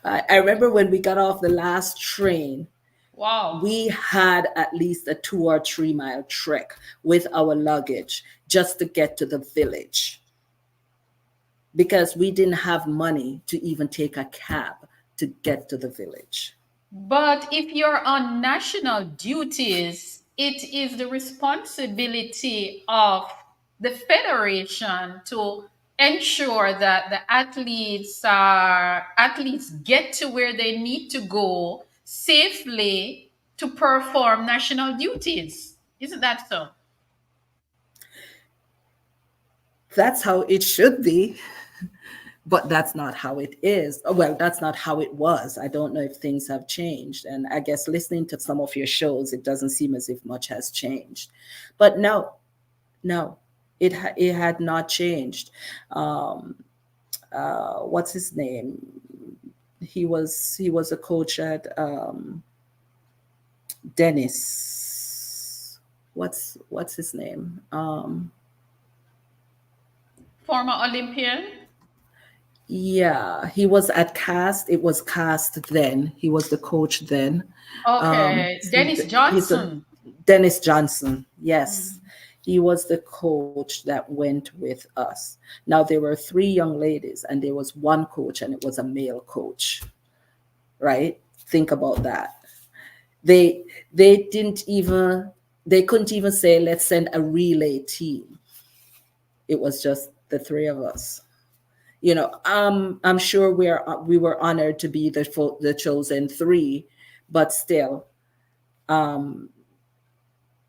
I remember when we got off the last train, Wow. we had at least a 2 or 3 mile trek with our luggage just to get to the village because we didn't have money to even take a cab to get to the village. But if you're on national duties, it is the responsibility of the federation to ensure that the athletes get to where they need to go safely to perform national duties. Isn't that so? That's how it should be, but that's not how it is. Well, that's not how it was. I don't know if things have changed. And I guess listening to some of your shows, it doesn't seem as if much has changed. But no, no, it had not changed. Um, what's his name? He was a coach at Dennis. What's his name? Former Olympian? Yeah, he was at Cast. It was Cast then. He was the coach then. Okay. Dennis He's a Johnson. Dennis Johnson. Yes, he was the coach that went with us. Now there were three young ladies, and there was one coach, and it was a male coach. Right? Think about that. They they didn't even they couldn't even say let's send a relay team. It was just the three of us. I'm sure we were honored to be the chosen three, but still, um,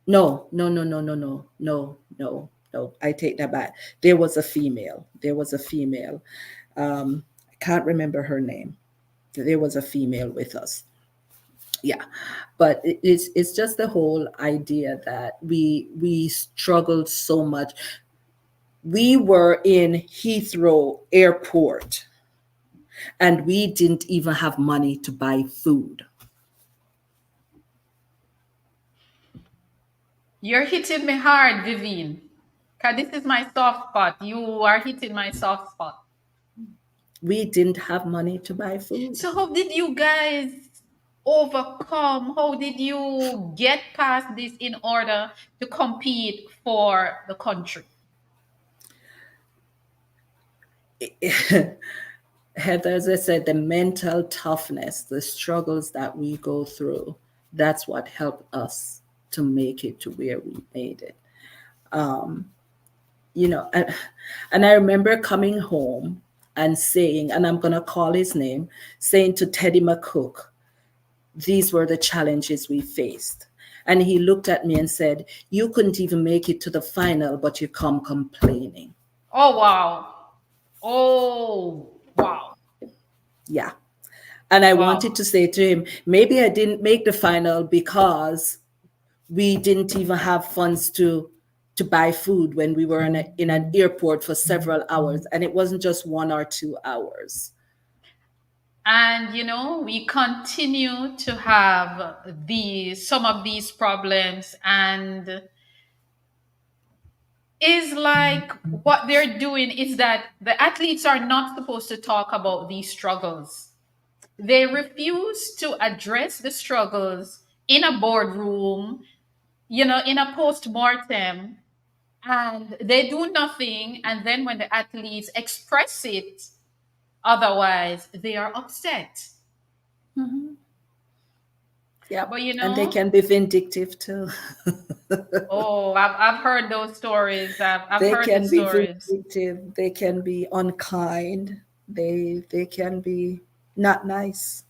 no, no, no, no, no, no, no, no, no. I take that back. There was a female. There was a female. I can't remember her name. There was a female with us. Yeah, but it's just the whole idea that we struggled so much. We were in Heathrow Airport and we didn't even have money to buy food. You're hitting me hard, Vivienne. Cause this is my soft spot. You are hitting my soft spot. We didn't have money to buy food. So how did you guys overcome? How did you get past this in order to compete for the country? Heather, as I said, the mental toughness, the struggles that we go through, that's what helped us to make it to where we made it. Um, you know, and I remember coming home and saying, and I'm going to call his name, saying to Teddy McCook, these were the challenges we faced. And he looked at me and said, you couldn't even make it to the final, but you come complaining. Oh wow. Oh wow. Yeah. And I Wow. wanted to say to him, maybe I didn't make the final because We didn't even have funds to buy food when we were in an airport for several hours, and it wasn't just 1 or 2 hours. And we continue to have some of these problems, and is like what they're doing is that the athletes are not supposed to talk about these struggles. They refuse to address the struggles in a boardroom, in a post-mortem, and they do nothing. And then when the athletes express it otherwise, they are upset. Yep. But And they can be vindictive too. oh, I've heard those stories. I've They heard the can be stories. vindictive. They can be unkind. They can be not nice.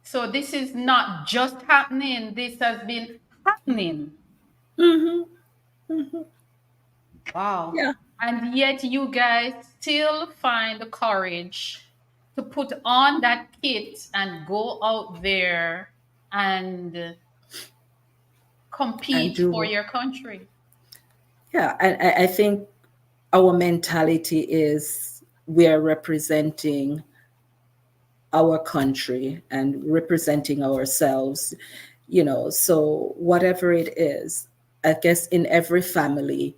So this is not just happening, this has been happening. Hmm. Wow. Yeah. And yet you guys still find the courage to put on that kit and go out there and And compete for do, your country. yeah. And I think our mentality is we are representing our country and representing ourselves, so whatever it is, I guess in every family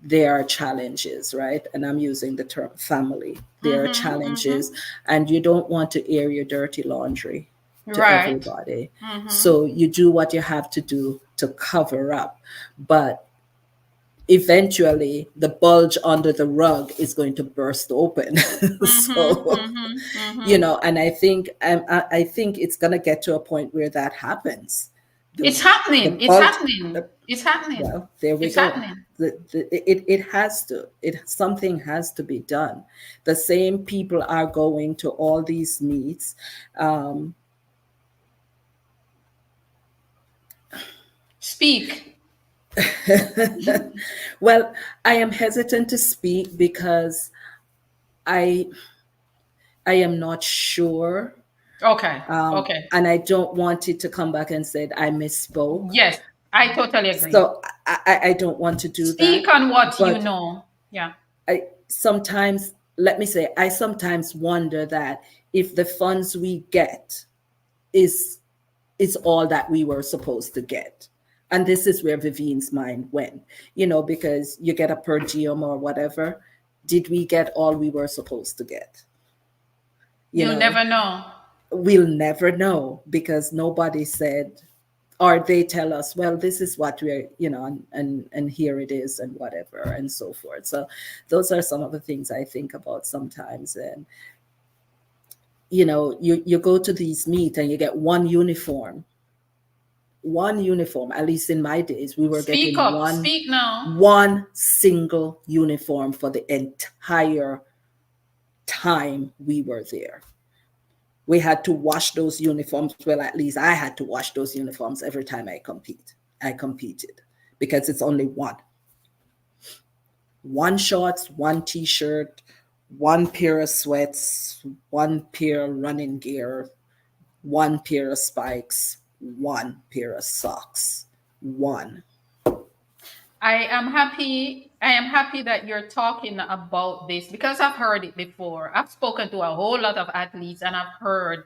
there are challenges, right? And I'm using the term family. There are Mm-hmm, challenges, mm-hmm. and you don't want to air your dirty laundry to Right. everybody. Mm-hmm. So you do what you have to do to cover up. But eventually the bulge under the rug is going to burst open. Mm-hmm. So, Mm-hmm. Mm-hmm. and I think it's going to get to a point where that happens. the It's the happening. It's bulge happening. the, It's happening. well, there we It's go. happening. It has to, something has to be done. The same people are going to all these meets. um, Speak. well, I am hesitant to speak because i I am not sure. Okay. Okay. And I don't want it to come back and said I misspoke. Yes, I totally agree. So I don't want to do Speak that. on what you But know. Yeah. I sometimes, let me say, I sometimes wonder that if the funds we get is is all that we were supposed to get. And this is where Vivienne's mind went, because you get a per diem or whatever. Did we get all we were supposed to get? You You'll know, never know. we'll never know because nobody said, or they tell us, well, this is what we're, and here it is and whatever and so forth. So those are some of the things I think about sometimes. And you go to these meet and you get one uniform. At least in my days we were Speak getting up. one Speak now. one single uniform for the entire time we were there. We had to wash those uniforms. Well, at least I had to wash those uniforms every time I competed, because it's only one shorts, one t-shirt, one pair of sweats, one pair of running gear, one pair of spikes, one pair of socks. One. I am happy that you're talking about this because I've heard it before. I've spoken to a whole lot of athletes and I've heard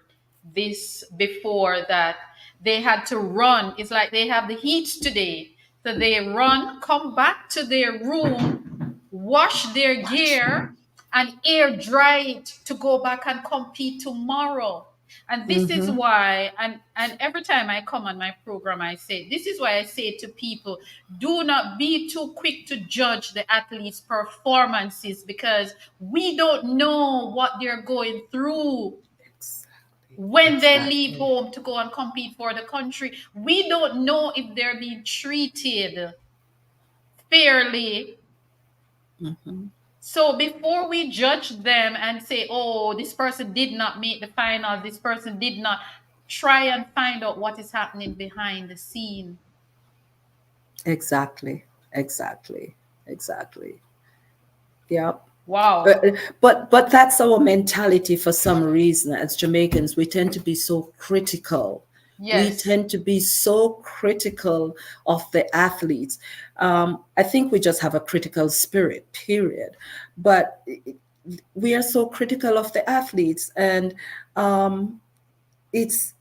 this before, that they had to run. It's like they have the heat today. So they run, come back to their room, wash their gear, and air dry it to go back and compete tomorrow. And this is Mm-hmm. why, and every time I come on my program, I say, this is why I say to people, do not be too quick to judge the athletes' performances, because we don't know what they're going through when they leave Exactly. home to go and compete for the country. We don't know if they're being treated fairly. Mm-hmm. So before we judge them and say, oh, this person did not make the final, this person did not, try and find out what is happening behind the scene. Exactly. Exactly. Exactly. Yeah. Wow. But that's our mentality for some reason. As Jamaicans, we tend to be so critical We Yes. tend to be so critical of the athletes. I think we just have a critical spirit, period. But we are so critical of the athletes, and um, it's,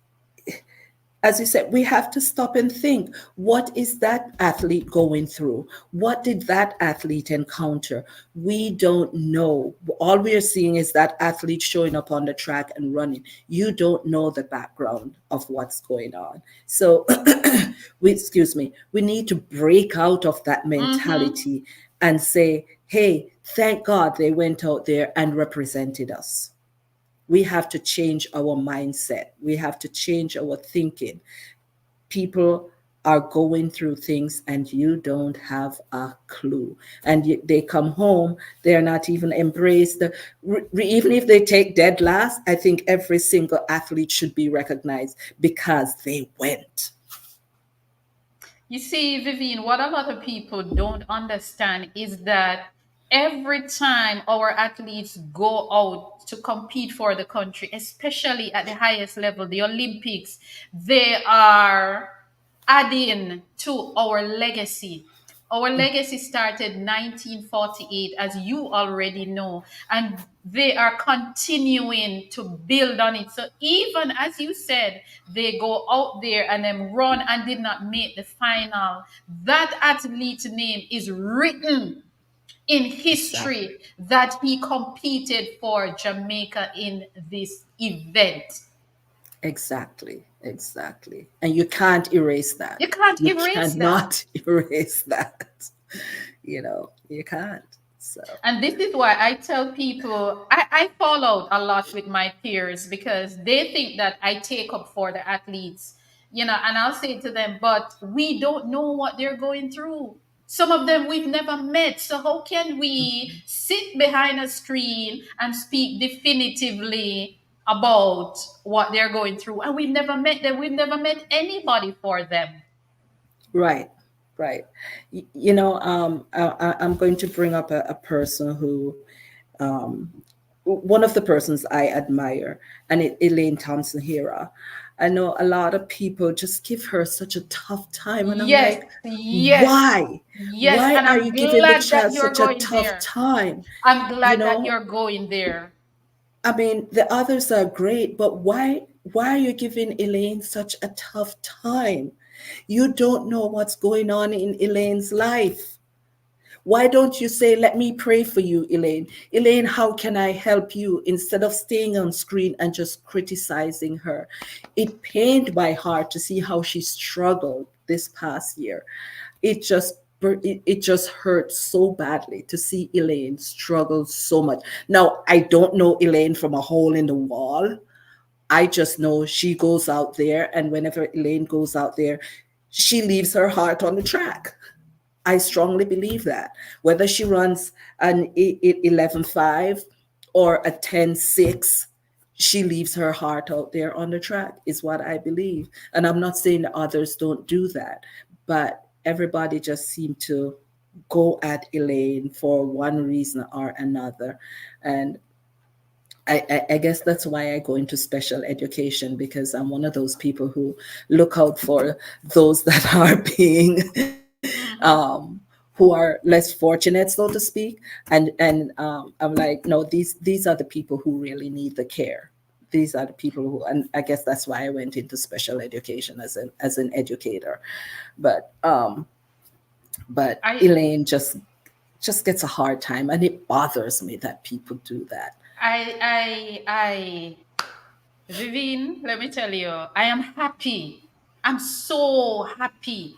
as you said, we have to stop and think, what is that athlete going through? What did that athlete encounter? We don't know. All we are seeing is that athlete showing up on the track and running. You don't know the background of what's going on. So, excuse me, we need to break out of that Mm-hmm. mentality and say, hey, thank God they went out there and represented us. We have to change our mindset. We have to change our thinking. People are going through things and you don't have a clue. And they come home, they're not even embraced. Even if they take dead last, I think every single athlete should be recognized because they went. You see, Vivienne, what a lot of people don't understand is that every time our athletes go out to compete for the country, especially at the highest level, the Olympics, they are adding to our legacy. Our legacy started 1948, as you already know, and they are continuing to build on it. So even as you said, they go out there and then run and did not make the final. That athlete's name is written in Exactly. history that he competed for Jamaica in this event. Exactly. Exactly. And you can't erase that. You can't You erase that. cannot erase that. You can't. So, And this is why I tell people I fall out a lot with my peers because they think that I take up for the athletes, and I'll say to them, but we don't know what they're going through. Some of them we've never met. So how can we sit behind a screen and speak definitively about what they're going through? And we've never met them. We've never met anybody for them. right, right. I'm going to bring up a person who, um, one of the persons I admire, and Elaine Thompson Hera. I know a lot of people just give her such a tough time, and I'm Yes, like, yes, why? yes. Why And are I'm you giving the glad that child you're such a going tough there. time? I'm You glad that know, you're going there. I mean, the others are great, but why are you giving Elaine such a tough time? You don't know what's going on in Elaine's life. Why don't you say, let me pray for you, Elaine? Elaine, how can I help you? Instead of staying on screen and just criticizing her. It pained my heart to see how she struggled this past year. It just hurt so badly to see Elaine struggle so much. Now, I don't know Elaine from a hole in the wall. I just know she goes out there, and whenever Elaine goes out there, she leaves her heart on the track. I strongly believe that. Whether she runs an 11.5 or a 10.6, she leaves her heart out there on the track, is what I believe. And I'm not saying that others don't do that, but everybody just seemed to go at Elaine for one reason or another. And I guess that's why I go into special education, because I'm one of those people who look out for those that are being Hmm. who are less fortunate, so to speak. And I'm like, no, these are the people who really need the care. These are the people who, and I guess that's why I went into special education as an educator. But I, Elaine just gets a hard time, and it bothers me that people do that. Vivian, let me tell you, I am happy. I'm so happy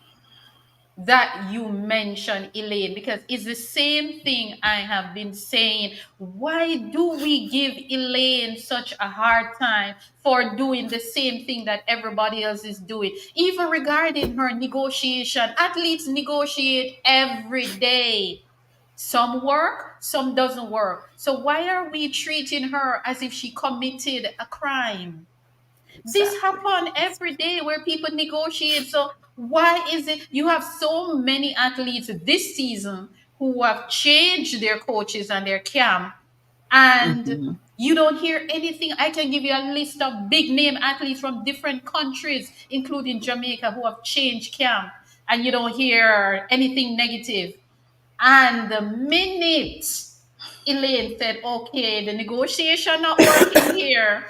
that you mentioned Elaine because it's the same thing I have been saying. Why do we give Elaine such a hard time for doing the same thing that everybody else is doing? Even regarding her negotiation, athletes negotiate every day. Some work, some doesn't work. So why are we treating her as if she committed a crime? This Exactly. happen every day where people negotiate. So why is it you have so many athletes this season who have changed their coaches and their camp, and Mhm. You don't hear anything. I can give you a list of big name athletes from different countries, including Jamaica, who have changed camp, and you don't hear anything negative. And the minute Elaine said, okay, the negotiation not working here,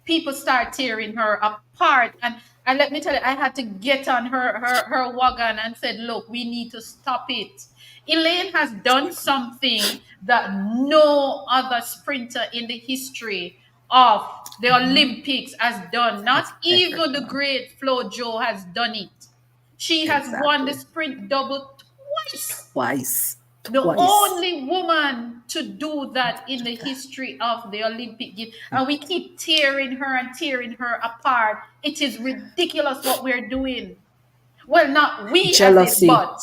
people start tearing her apart. And let me tell you, I had to get on her wagon and said, look, we need to stop it. Elaine has done something that no other sprinter in the history of the Olympics has done. Not Has ever even the done. great Flo Jo has done it. She has won the Exactly. sprint double twice, Twice. the Twice. only woman to do that in the history of the Olympic Games. And we keep tearing her and tearing her apart. It is ridiculous what we're doing. Well, not we as it, Jealousy. but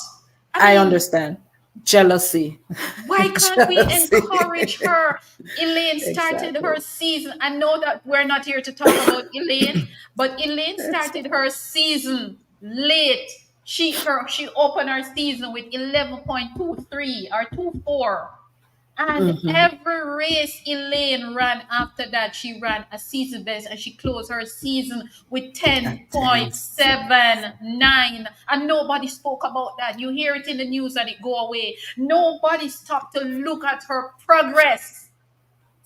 I I mean, understand. Jealousy. why can't we encourage Jealousy. her? Elaine started her Exactly. season. I know that we're not here to talk about Elaine, but Elaine That's started fine. her season late. She opened her season with 11.23 or 24. And Hmm. every race Elaine ran after that, she ran a season best and she closed her season with At 10-6. 10.79. And nobody spoke about that. You hear it in the news and it go away. Nobody stopped to look at her progress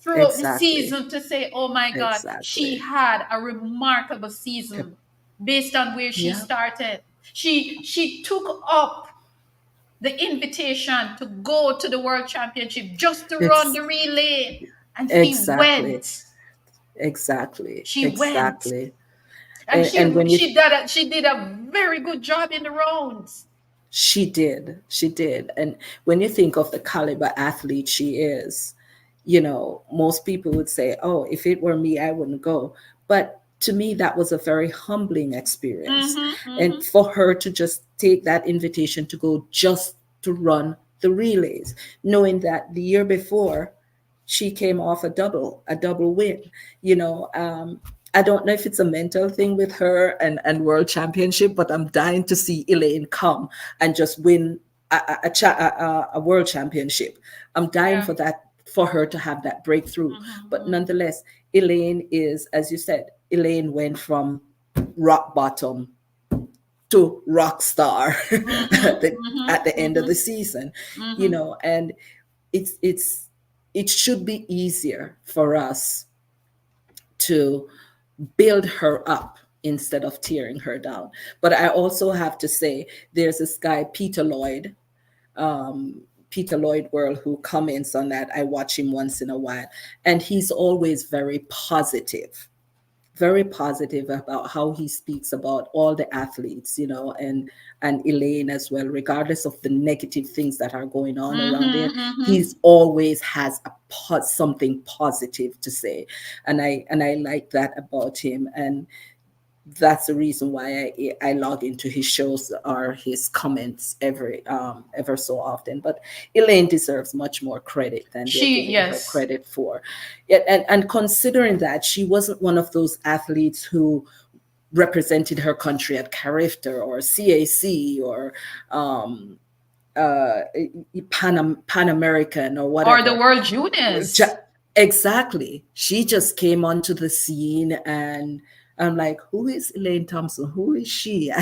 throughout the Exactly. season to say, oh my God, she Exactly. had a remarkable season based on where she Yeah. started. She took up the invitation to go to the World Championship just to run It's the relay. And she exactly. went. Exactly. She went. Exactly. And And when you she did a very good job in the rounds. She did. She did. And when you think of the caliber athlete she is, most people would say, oh, if it were me, I wouldn't go. But to me, that was a very humbling experience. Mm-hmm, And mm-hmm. for her to just take that invitation to go just to run the relays, knowing that the year before, she came off a double win. You know, I don't know if it's a mental thing with her and world championship, but I'm dying to see Elaine come and just win a world championship. I'm dying Yeah. for that, for her to have that breakthrough. But Mm-hmm, nonetheless, Elaine is, as you said, Elaine went from rock bottom to rock star mm-hmm, at the end of mm-hmm, the season, mm-hmm. and it's it should be easier for us to build her up instead of tearing her down. But I also have to say, there's this guy Peter Lloyd World, who comments on that. I watch him once in a while, and he's always very positive about how he speaks about all the athletes, and Elaine as well, regardless of the negative things that are going on around there. Mm-hmm, mm-hmm. He's always has something positive to say, and I like that about him, and that's the reason why I log into his shows or his comments ever so often. But Elaine deserves much more credit than they're giving her Yes. credit for. Yeah, and considering that she wasn't one of those athletes who represented her country at Carifta or CAC or um, uh, Pan American or Or the whatever. World Juniors. Exactly. She just came onto the scene, and I'm like, who is Elaine Thompson? Who is she?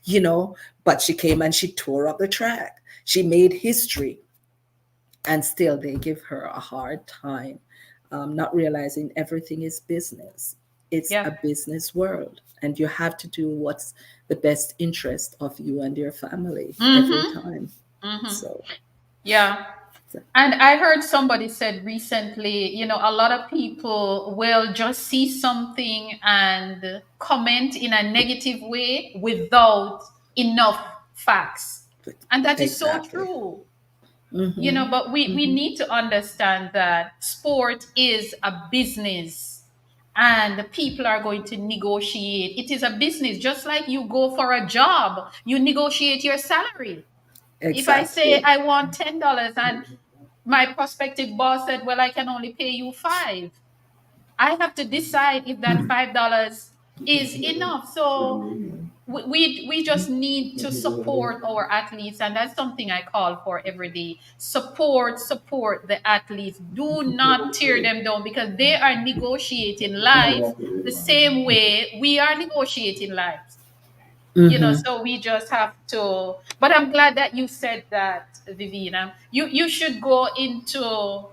you know, but she came and she tore up the track. She made history, and still they give her a hard time, not realizing everything is business. It's Yeah. a business world, and you have to do what's the best interest of you and your family every Mm-hmm. time. Mm-hmm. So, Yeah. so And I heard somebody said recently, a lot of people will just see something and comment in a negative way without enough facts. And that is so exactly. true. Hmm. But we Hmm. need to understand that sport is a business and people are going to negotiate. It is a business, just like you go for a job, you negotiate your salary. If I say Exactly. I want $10 and my prospective boss said, well, I can only pay you five, I have to decide if that $5 is enough. So we just need to support our athletes, and that's something I call for every day. Support the athletes. Do not tear them down, because they are negotiating life the same way we are negotiating lives. Mm-hmm. So we just have to. But I'm glad that you said that, Vivina. You should go into,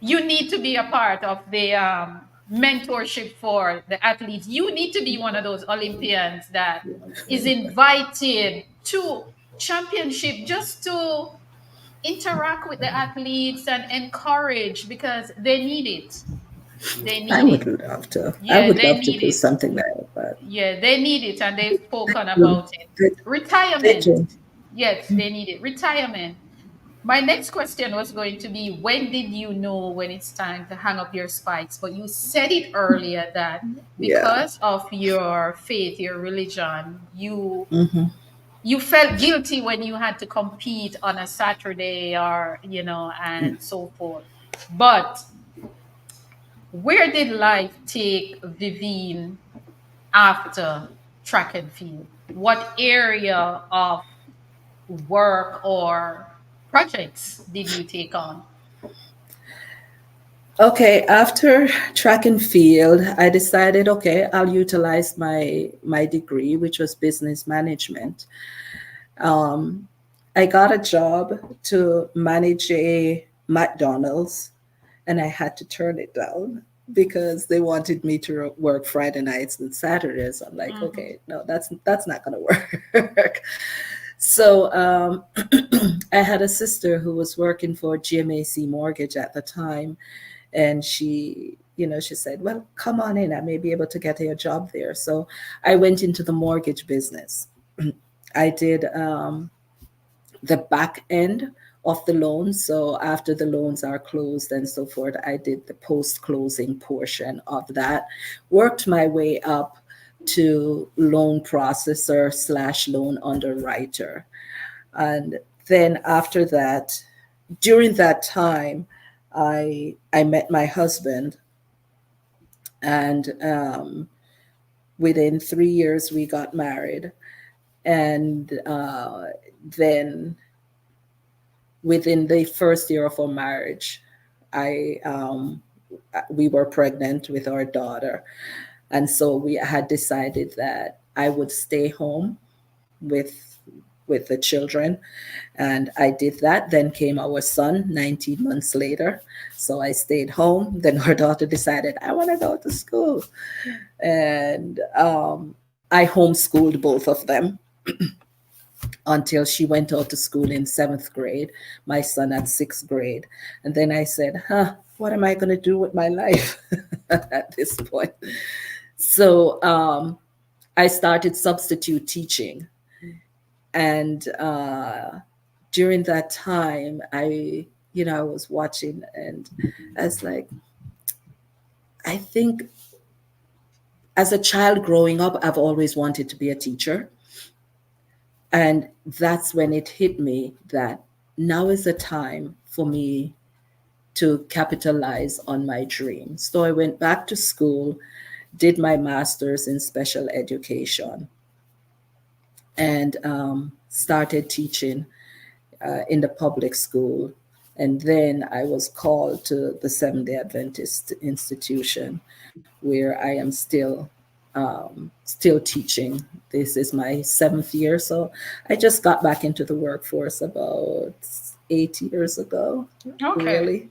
you need to be a part of the mentorship for the athletes. You need to be one of those Olympians that is invited to championship, just to interact with the athletes and encourage, because they need it. They I need would it. love to. I Yeah, would they love to need do it. something like that. Yeah, they need it, and they've spoken Mm. about it. They, they Retirement. do. Yes, they need it. Retirement. My next question was going to be, when did you know when it's time to hang up your spikes? But you said it earlier that Yeah. because of your faith, your religion, Hmm. you felt guilty when you had to compete on a Saturday, or and so forth. But where did life take Vivienne after track and field? What area of work or projects did you take on? Okay, after track and field, I decided, okay, I'll utilize my degree, which was business management. Um, I got a job to manage a McDonald's, and I had to turn it down because they wanted me to work Friday nights and Saturdays. I'm like, Mhm. okay, no, that's not gonna work. So I had a sister who was working for GMAC Mortgage at the time, and she said, well, come on in, I may be able to get you a job there. So I went into the mortgage business. I did the back end of the loans. So after the loans are closed and so forth, I did the post closing portion of that, worked my way up to loan processor slash loan underwriter. And then after that, during that time, I met my husband, and within 3 years we got married. And then within the first year of our marriage, I we were pregnant with our daughter, and so we had decided that I would stay home with the children, and I did that. Then came our son 19 months later, so I stayed home. Then our daughter decided, I want to go to school, and I homeschooled both of them until she went out to school in seventh grade, my son at sixth grade. And then I said, what am I going to do with my life at this point? So I started substitute teaching. And during that time, I was watching, and I was like, I think as a child growing up, I've always wanted to be a teacher. And that's when it hit me that now is the time for me to capitalize on my dream. So I went back to school, did my master's in special education, and started teaching in the public school. And then I was called to the Seventh day Adventist institution, where I am still teaching. This is my seventh year. So I just got back into the workforce about 8 years ago, Okay. really.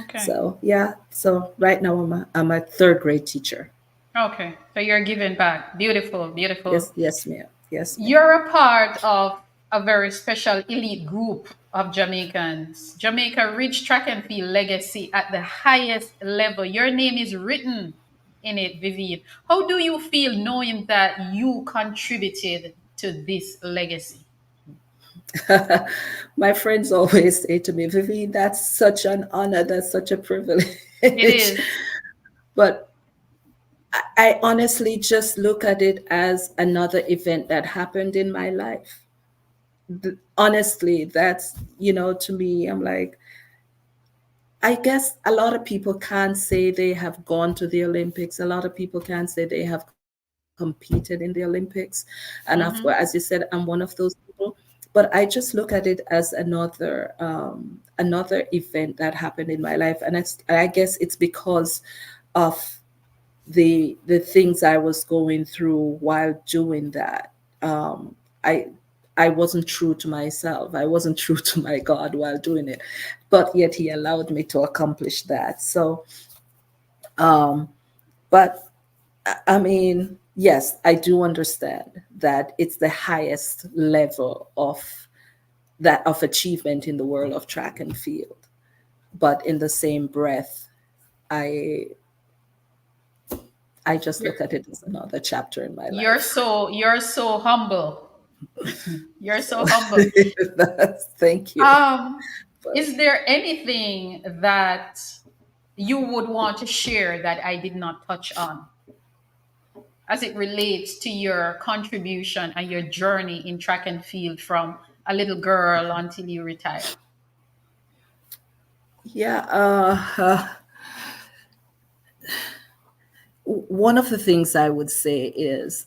Okay. So yeah. So right now I'm a third grade teacher. Okay. So you're giving back. Beautiful. Beautiful. Yes, yes, ma'am. Yes, ma'am. You're a part of a very special elite group of Jamaicans. Jamaica rich track and field legacy at the highest level. Your name is written in it, Vivian. How do you feel knowing that you contributed to this legacy? My friends always say to me, Vivi, that's such an honor, that's such a It privilege. is. But I honestly just look at it as another event that happened in my life. Honestly, to me, I'm like, I guess a lot of people can't say they have gone to the Olympics. A lot of people can't say they have competed. competed in the Olympics. And of course, Mm-hmm. as you said, I'm one of those people. But I just look at it as another event that happened in my life, and I guess it's because of the things I was going through while doing that. I I wasn't true to myself. I wasn't true to my God while doing it, but yet He allowed me to accomplish that. So, um, but I mean, yes, I do understand that it's the highest level of achievement in the world of track and field. But in the same breath, I I just You're, look at it as another chapter in my you're life. so humble. You're So so humble. thank you. Um, But is there anything that you would want to share that I did not touch on as it relates to your contribution and your journey in track and field from a little girl until you retire? yeah, one of the things I would say is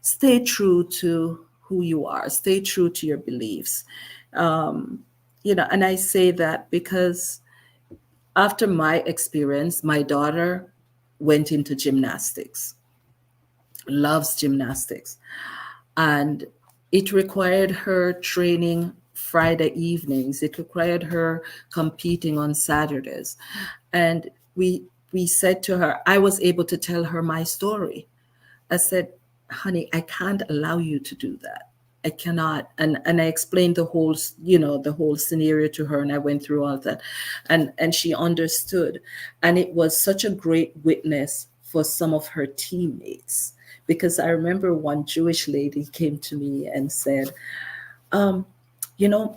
stay true to who you are, stay true to your beliefs. Um, and I say that because after my experience, my daughter went into gymnastics, loves gymnastics. And it required her training Friday evenings. It required her competing on Saturdays. And we said to her, I was able to tell her my story. I said, honey, I can't allow you to do that. I cannot. And I explained the whole scenario to her, and I went through all of that. And she understood. And it was such a great witness for some of her teammates. Because I remember one Jewish lady came to me and said, um,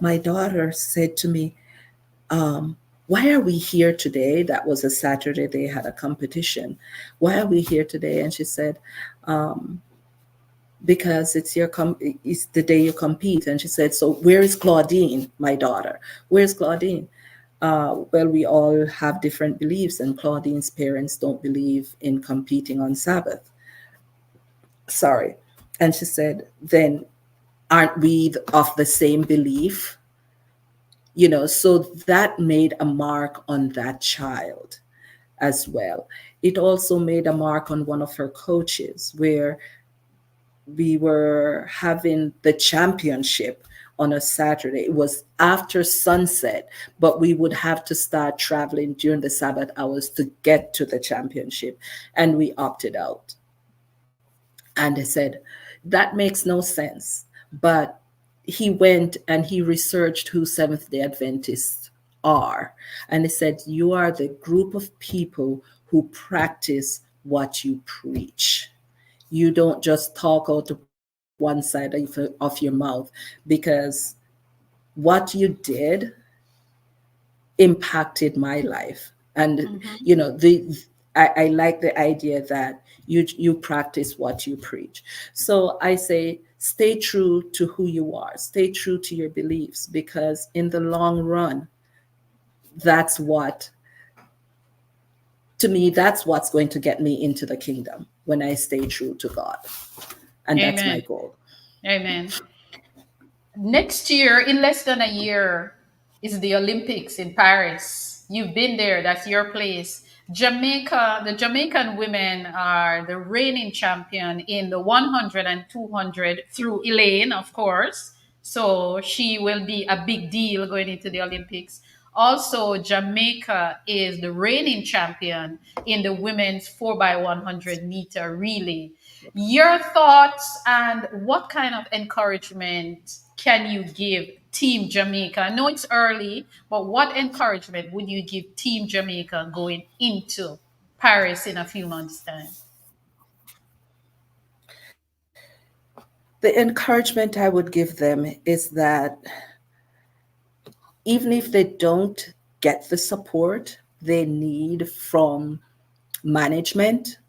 my daughter said to me, why are we here today? That was a Saturday, they had a competition. Why are we here today? And she said, um, because it's the day you compete. And she said, so where is Claudine, my daughter? Where's Claudine? Well, we all have different beliefs, and Claudine's parents don't believe in competing on Sabbath. Sorry. And she said, then aren't we of the same belief? So that made a mark on that child as well. It also made a mark on one of her coaches, where we were having the championship on a Saturday. It was after sunset, but we would have to start traveling during the Sabbath hours to get to the championship. And we opted out. And they said, that makes no sense. But he went and he researched who Seventh day Adventists are. And he said, you are the group of people who practice what you preach. You don't just talk out of one side of your mouth, because what you did impacted my life. And Mm-hmm. I like the idea that you practice what you preach. So I say, stay true to who you are, stay true to your beliefs, because in the long run, that's what to me, that's what's going to get me into the kingdom, when I stay true to God. And that's my Amen. goal. Amen. Next year, in less than a year, is the Olympics in Paris. You've been there, that's your place. Jamaica, the Jamaican women are the reigning champion in the 100 and 200 through Elaine, of course. So she will be a big deal going into the Olympics. Also, Jamaica is the reigning champion in the women's 4x100 meter relay. Your thoughts and what kind of encouragement can you give Team Jamaica? I know it's early, but what encouragement would you give Team Jamaica going into Paris in a few months' time? The encouragement I would give them is that even if they don't get the support they need from management,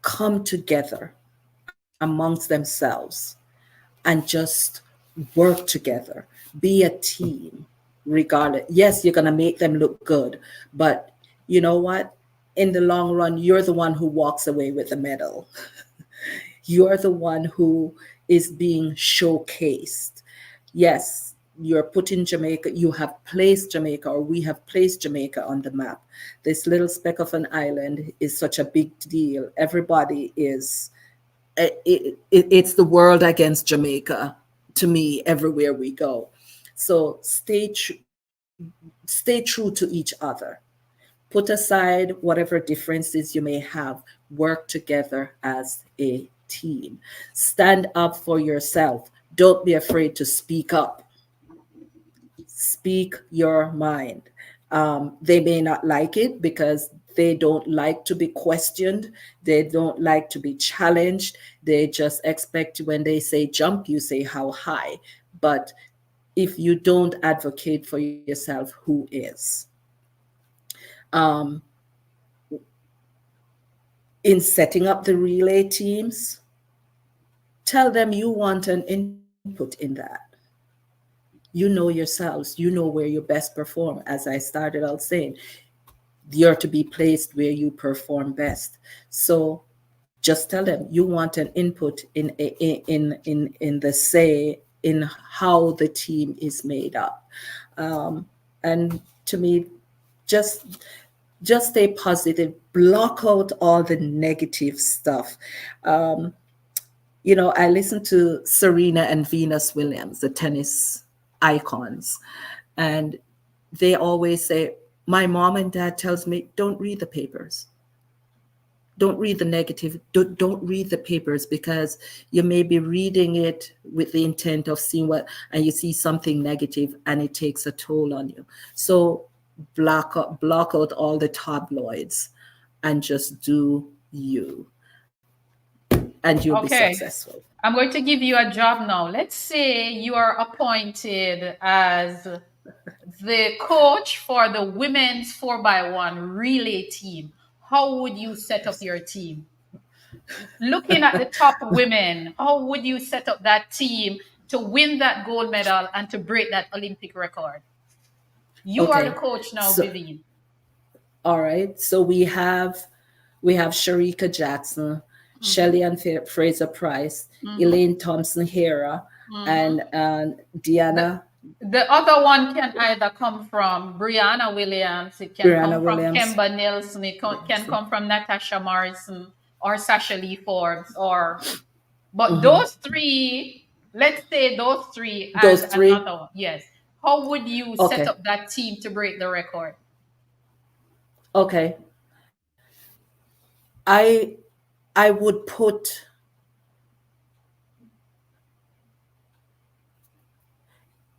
come together amongst themselves and just work together, be a team. Regardless, yes, you're going to make them look good, but you know what? in the long run, you're the one who walks away with the medal. You're the one who is being showcased. Yes, you're putting Jamaica, you have placed Jamaica, or we have placed Jamaica on the map. This little speck of an island is such a big deal. Everybody is, it's the world against Jamaica to me everywhere we go. So stay true to each other. Put aside whatever differences you may have. Work together as a team. Stand up for yourself. Don't be afraid to speak up. Speak your mind. They may not like it because they don't like to be questioned. They don't like to be challenged. They just expect when they say jump, you say how high. But if you don't advocate for yourself, who is? Um, in setting up the relay teams, tell them you want an input in that. You know yourselves, you know where you best perform. As I started out saying, you're to be placed where you perform best. So just tell them you want an input in the say in how the team is made up. And to me, just just stay positive, block out all the negative stuff. um, I listen to Serena and Venus Williams, the tennis icons, and they always say, my mom and dad tells me, don't read the papers. Don't read the negative. Don't read the papers, because you may be reading it with the intent of seeing what, and you see something negative and it takes a toll on you. So block out all the tabloids and just do you, and you'll be Okay. successful. I'm going to give you a job now. Let's say you are appointed as the coach for the women's 4x1 relay team. How would you set up your team? Looking at the top women, how would you set up that team to win that gold medal and to break that Olympic record? You are the Okay. coach now, So Vivienne. all right. So we have Sharika Jackson, Mm-hmm. Shelley and Fraser Price, Mm-hmm. Elaine Thompson Hera, and Mm-hmm. The, Diana the other one can either come from Brianna Williams, it can come Brianna from Williams. Kemba Nelson, it can come from Natasha Morrison or Sasha Lee Forbes, or but Mhm. those three, let's say those three and Those three. another one. Yes. How would you set Okay. up that team to break the record? Okay. I I would put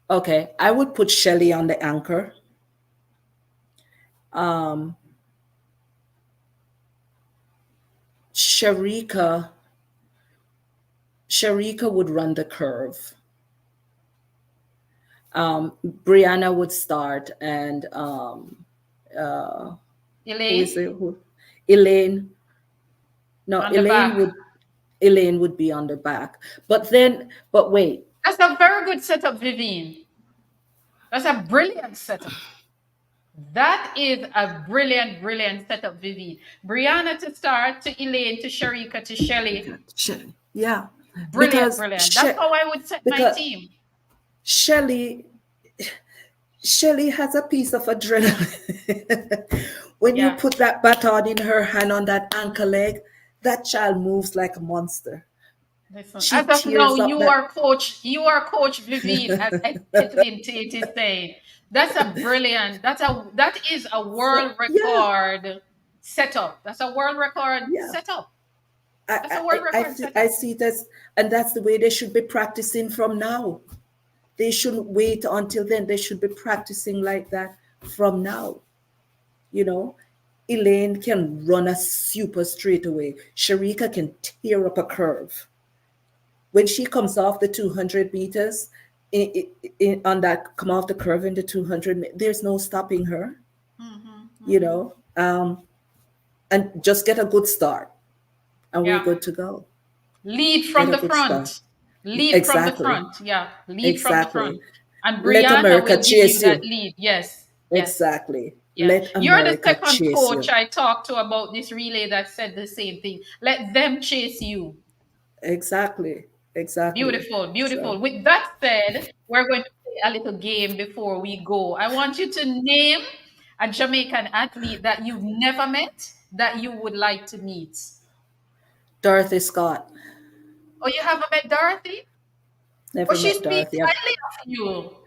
okay. I would put Shelley on the anchor. Um, Sharika Sharika would run the curve. Brianna would start, and uh, who is Elaine it? Who? Elaine. No, on the back. Elaine would be on the back. But wait. That's a very good setup, Vivienne. That's a brilliant setup. That is a brilliant, brilliant setup, Vivienne. Brianna to start, to Elaine, to Sharika, to Shelley. Yeah, Brilliant, because brilliant. That's how I would set my because team. Shelley Shelley has a piece of adrenaline. When you Yeah. put that baton in her hand on that ankle leg, that child moves like a monster. Listen, She as of now, tears up that. you are coach Vivienne, as Ethelyn Tate is saying. That's a brilliant, that is a world Yeah, record setup. That's a world record yeah. setup. That's a world I record I setup. see this, and that's the way they should be practicing from now. They shouldn't wait until then. They should be practicing like that from now. You know, Elaine can run a super straightaway. Sharika can tear up a curve. When she comes off the 200 meters, on that come off the curve in the 200, there's no stopping her. Hmm. You Hmm. know, and just get a good start, and we're Yeah. good to go. Lead Get from a the good start. front. Lead from the Exactly. front. Yeah. Lead from the Exactly. front. And Let Brianna America will give you chase that you. lead. Yes. Yes. Exactly. Yeah. Let You're the America second chase coach you. I talked to about this relay that said the same thing. Let them chase you. Exactly. Exactly. Beautiful, So beautiful. With that said, we're going to play a little game before we go. I want you to name a Jamaican athlete that you've never met that you would like to meet. Dorothy Scott. Oh, you haven't met Dorothy? But Never she met speaks Dorothy. highly of you.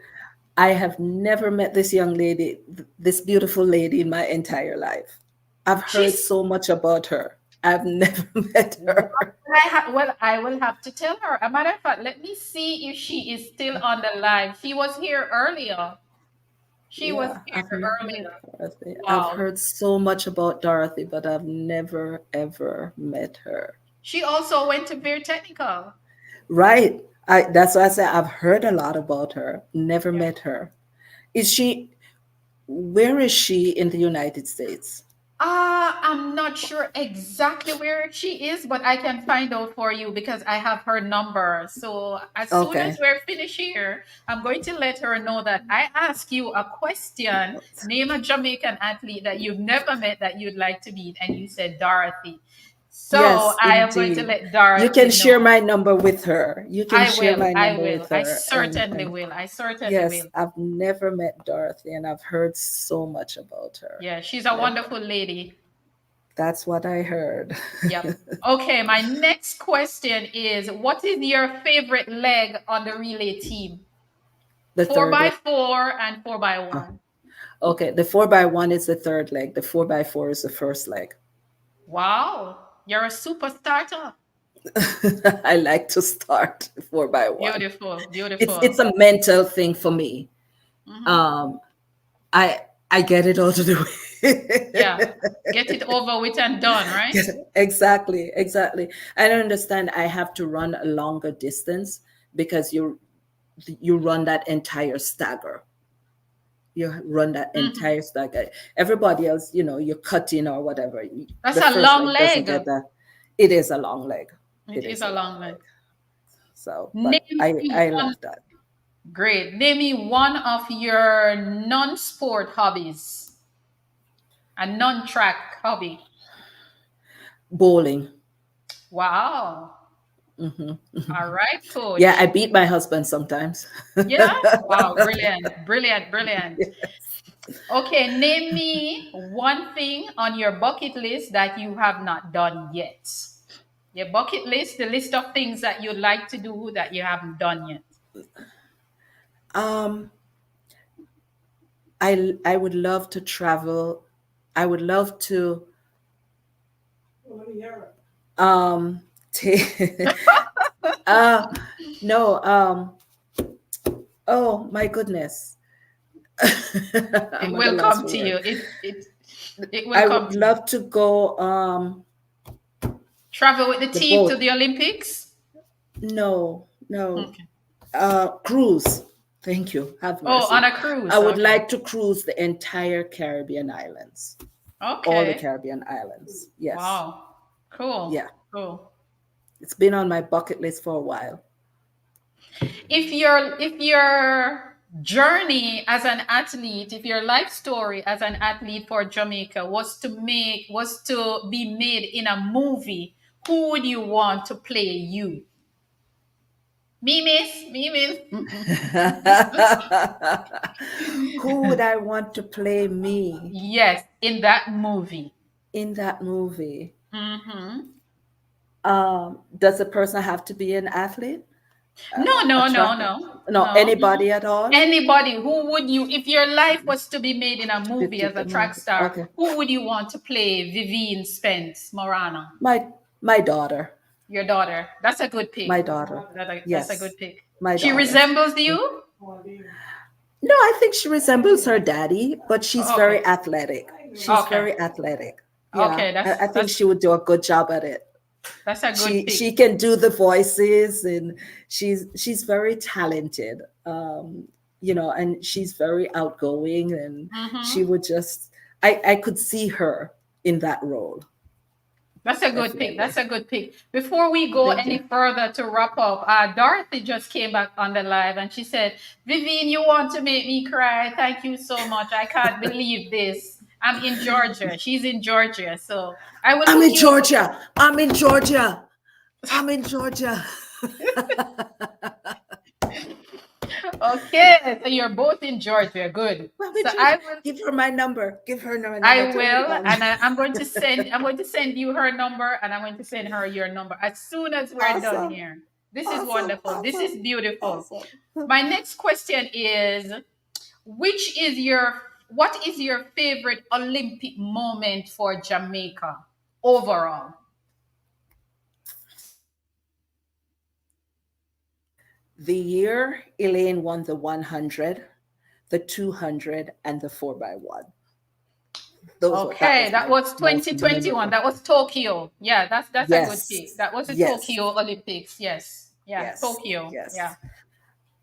I have never met this young lady, this beautiful lady in my entire life. I've heard She's so much about her. I've never met well, her. well, I will have to tell her. A matter of fact, let me see if she is still on the live. She was here earlier. She was Yeah, I've here never met earlier. Dorothy. I've Wow. heard so much about Dorothy, but I've never ever met her. She also went to Beer Technical. Right. That's why I say I've heard a lot about her. Never Yeah. met her. Is she where is she in the United States? I'm not sure exactly where she is, but I can find out for you because I have her number. So as soon as Okay. we're finished here, I'm going to let her know that I ask you a question. Name a Jamaican athlete that you've never met that you'd like to meet, and you said Dorothy. So Yes, I am going to indeed. let You can Dorothy share know. my number with her. You can I share will. my I number will. with I her. certainly And will. I certainly yes, will. I've never met Dorothy and I've heard so much about her. Yeah, she's a Never. wonderful lady. That's what I heard. Yep. Okay, my next question is what is your favorite leg on the relay team? The Four third by leg. four and four by Oh, one. okay, the 4x1 is the third leg. The 4x4 is the first leg. Wow, you're a super starter. I like to start 4x1. Beautiful, It's beautiful. a mental thing for me. Hmm. Um, I I get it out of the Yeah, way. get it over with and done, right? Yes, exactly, exactly. I don't understand. I have to run a longer distance because you run that entire stagger. You run that Hmm. entire stagger. Everybody else, you're cutting or whatever. That's The a first long leg doesn't leg. get that. It is a long leg. It It is is a a long long leg. leg. So, but Name me I one. love that. Great. Name me one of your non-sport hobbies, a non-track hobby. Bowling. Wow. Hmm. All right, Yeah, I coach. beat my husband sometimes. Yeah. Wow. Brilliant. Brilliant. Brilliant. Okay. Name me one thing on your bucket list that you have not done yet. Your bucket list, the list of things that you'd like to do that you haven't done yet. Um, I would love to travel. I would love to um take uh no oh my goodness. I'm It at a will loss come for to you. words. It will I come would to you. love to go Travel with the the team to boat. the Olympics. No, no. Okay. Cruise. Thank you. Have Oh, on mercy. a I cruise. would Okay. like to cruise the entire Caribbean islands. All the Okay. Caribbean islands. Yes. Wow. Cool. Yeah. Cool. It's been on my bucket list for a while. If your journey as an athlete, if your life story as an athlete for Jamaica was to be made in a movie, who would you want to play you? Me miss. Who would I want to play me Yes, in that movie. in that movie? Hmm. Does the person have to be an athlete? No, A no, no, tracker? no, No, no. anybody at all? Anybody, who would you, if your life was to be made in a movie as a The track movie. star, Okay. who would you want to play Vivienne Spence-MORANA? My daughter. Your daughter. That's a good My pick. daughter. That's a Yes. good pick. My She daughter. resembles Yeah. you? No, I think she resembles her daddy, but she's Okay. very athletic. She's Okay. very athletic. Yeah, Okay. I That's think that's she would do a good job at it. that's a good She pick. can do the voices, and she's very talented. And she's very outgoing, and she Hmm. would just I could see her in that role, That's a good pick. definitely. That's a good pick. Before we go Thank any you. further to wrap up, Dorothy just came back on the live and she said, Vivienne, you want to make me cry. Thank you so much. I can't believe this. I'm in Georgia. She's in Georgia. So I will I'm hook in you up. Georgia. I'm in Georgia. I'm in Georgia. Okay. So you're both in Georgia. Good. I'm in So Georgia. Give her my number. Give her my number. I Tell her to will, call me. and I'm going to send you her number, and I'm going to send her your number as soon as we're done Awesome. here. This is Awesome. wonderful. This is Awesome. beautiful. Awesome. My next question is, which is your what is your favorite Olympic moment for Jamaica overall? The year Elaine won the 100, the 200, and the 4x1. That Okay, was that my was most 2021. memorable. That was Tokyo. Yeah, that's a good pick. Yes. That was the Yes. Tokyo Olympics. Yes. Yeah, Yes. Tokyo. Yeah. Yes.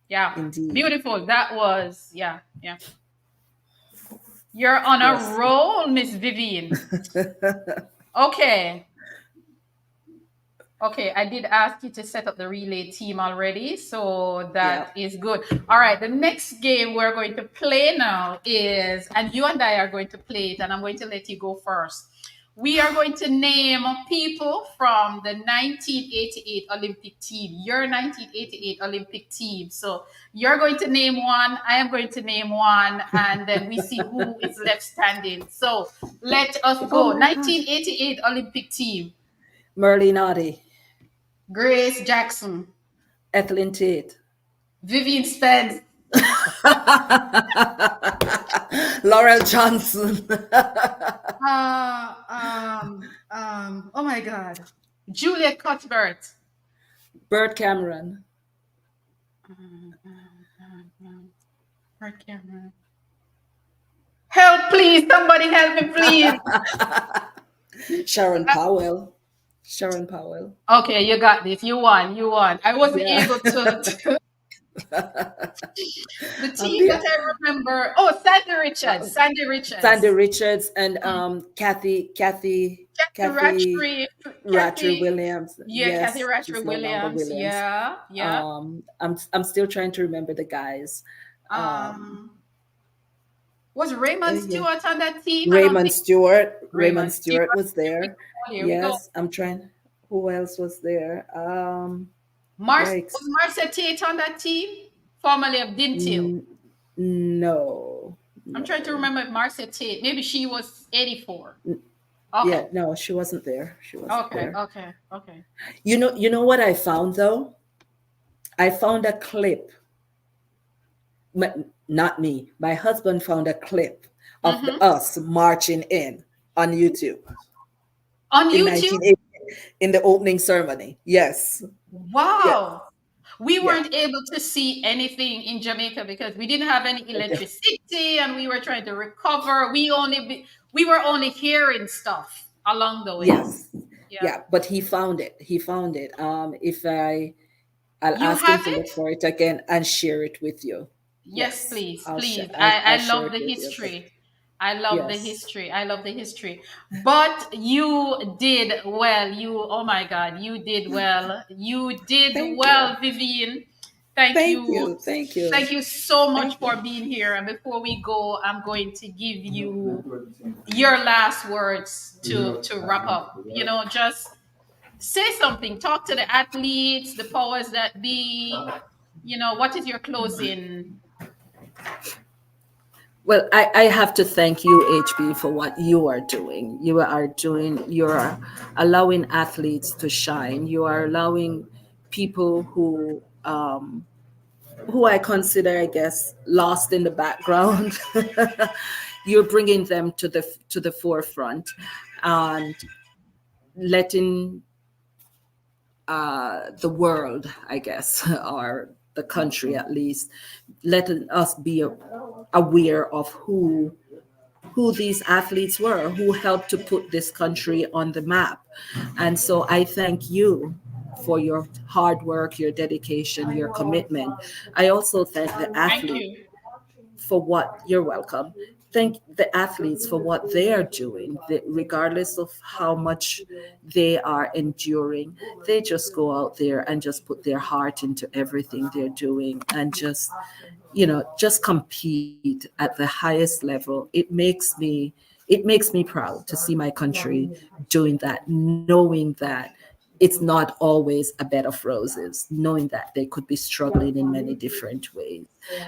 Yeah. Indeed. Beautiful. That was, yeah, yeah. You're on a Yes. roll, Miss Vivienne. Okay. Okay, I did ask you to set up the relay team already, so Yeah. that is good. All right, the next game we're going to play now is, and you and I are going to play it, and I'm going to let you go first. We are going to name people from the 1988 Olympic team, your 1988 Olympic team. So you're going to name one, I am going to name one, and then we see who is left standing. So let us Oh go. my gosh. 1988 Olympic team. Merlin Noddy. Grace Jackson, Ethelyn Tate. Vivienne Spence, Laurel Johnson. oh my God, Juliet Cuthbert. Bert Cameron. Right camera. Help, please! Somebody help me, please. Sharon Powell. Sharon Powell. Okay, you got this. You won. You won. I wasn't Yeah. able to the I'm team that the I remember. Oh, Sandy Richards. Sandy Sandy Richards. Richards and Kathy Kathy Ratchery. Rattray Kathy. Williams. Yeah, Kathy Yes, Ratchery she's no longer Williams. Williams. Yeah. Yeah. I'm still trying to remember the guys. Um, Um, was Raymond yeah. Stewart on that team? I don't think Raymond Raymond Stewart. Stewart was Here we there. go. Here we go. Yes, I'm trying. Who else was there? Was Yikes. Marcia Tate on that team? Formerly of Dintil. N- no, I'm trying to no. remember if Marcia Tate. Maybe she was 84. N- Okay. Yeah, no, she wasn't there. She wasn't Okay. there. Okay. Okay. You know what I found though? I found a clip. Not me. My husband found a clip of Mm-hmm. us marching in on YouTube On in YouTube? 1980 in the opening ceremony. Yes. Yes. Wow. We Yeah. weren't able to see anything in Jamaica because we didn't have any Okay. electricity and we were trying to recover. We were only hearing stuff along the way. Yes. Yeah. Yeah, but he found it. He found it. If I'll You ask him have to look it? for it again and share it with you. Yes, Yes. please, I'll share please. I'll I share love it the with you. history. I love the Yes. history. I love the history. But you did well. Oh my God, you did well. You did Thank you. well, Vivienne. Thank Thank you. you. Thank you. Thank you so much Thank for you. being here. And before we go, I'm going to give you your last words to wrap up. Just say something. Talk to the athletes, the powers that be. What is your closing? Well, I have to thank you, HB, for what you are doing. You're allowing athletes to shine. You are allowing people who I consider, I guess, lost in the background. You're bringing them to the forefront and letting the world, I guess, or the country at least, letting us be aware of who these athletes were, who helped to put this country on the map. And so I thank you for your hard work, your dedication, your commitment. I also thank the Thank athlete you. for what you're welcome. Thank the athletes for what they are doing, regardless of how much they are enduring. They just go out there and just put their heart into everything they're doing and just compete at the highest level. It it makes me proud to see my country doing that, knowing that it's not always a bed of roses, knowing that they could be struggling in many different ways.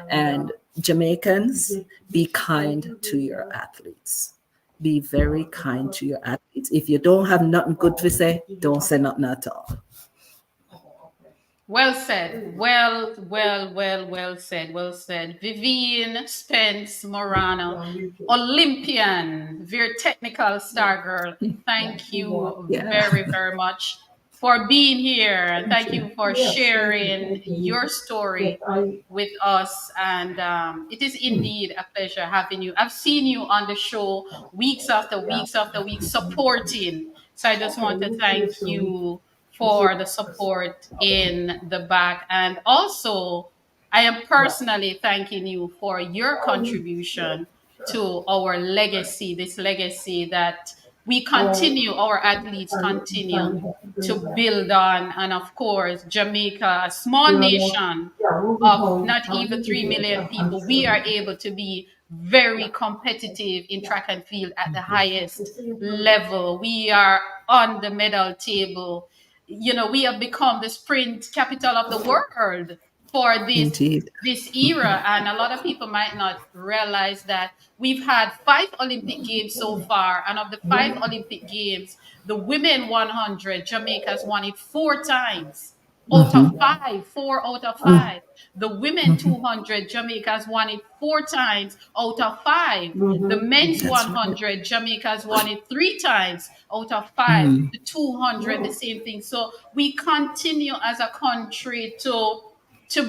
And Jamaicans, be kind to your athletes. Be very kind to your athletes. If you don't have nothing good to say, don't say nothing at all. Well said. Well said. Well said. Vivienne Spence-MORANA, Olympian, very technical star girl. Thank you Yeah. very much for being here. And Thank thank you. you for sharing your story with us. And it is indeed a pleasure having you. I've seen you on the show weeks after weeks after weeks supporting. So I just want to thank you for the support in the back. And also, I am personally thanking you for your contribution to our legacy, this legacy that we continue, our athletes continue to build on. And of course, Jamaica, a small nation of not even 3 million people, we are able to be very competitive in track and field at the highest level. We are on the medal table. You know, we have become the sprint capital of the world for Indeed. this era, and a lot of people might not realize that we've had 5 Olympic Games so far, and of the 5 Olympic Games, the women 100, Jamaica's won it 4 times out of Hmm. 5, 4 out of 5. The women 200, Jamaica's won it 4 times out of 5. The men's That's right. 100, Jamaica's won it 3 times out of 5. The 200, the same thing. So we continue as a country to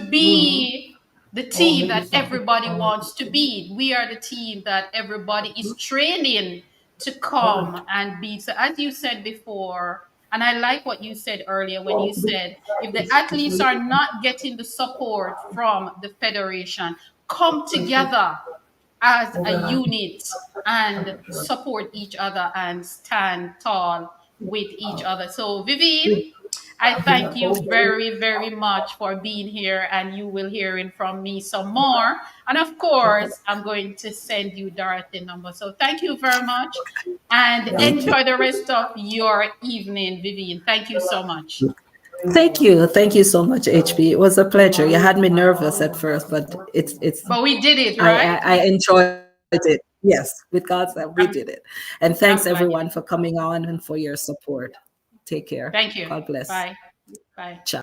be the team that everybody wants to be. We are the team that everybody is training to come and beat. So as you said before, and I like what you said earlier when you said if the athletes are not getting the support from the federation, come together as a unit and support each other and stand tall with each other. So, Vivienne, I thank you very much for being here, and you will hearing from me some more. And of course, I'm going to send you Dorothy number. So thank you very much, and Thank you. enjoy the rest of your evening, Vivienne. Thank you so much. Thank you. Thank you so much, HB. It was a pleasure. You had me nervous at first, but it's But we did it, I right? I enjoyed it. Yes, with God's help, we did it. I'm, And thanks I'm everyone glad for you did. coming on and for your support. Take care. Thank you. God bless. Bye. Bye. Ciao.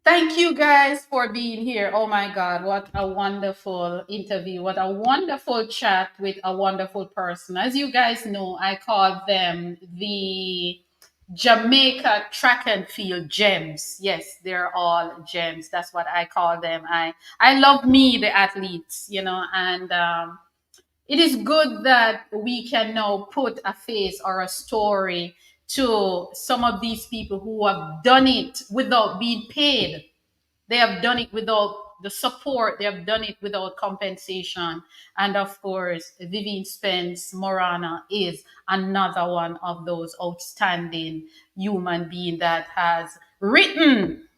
Thank you guys for being here. Oh my God, what a wonderful interview. What a wonderful chat with a wonderful person. As you guys know, I call them the Jamaica track and field gems. Yes, they're all gems. That's what I call them. I love me, the athletes, and it is good that we can now put a face or a story to some of these people who have done it without being paid. They have done it without the support. They have done it without compensation. And of course, Vivienne Spence Morana is another one of those outstanding human being that has written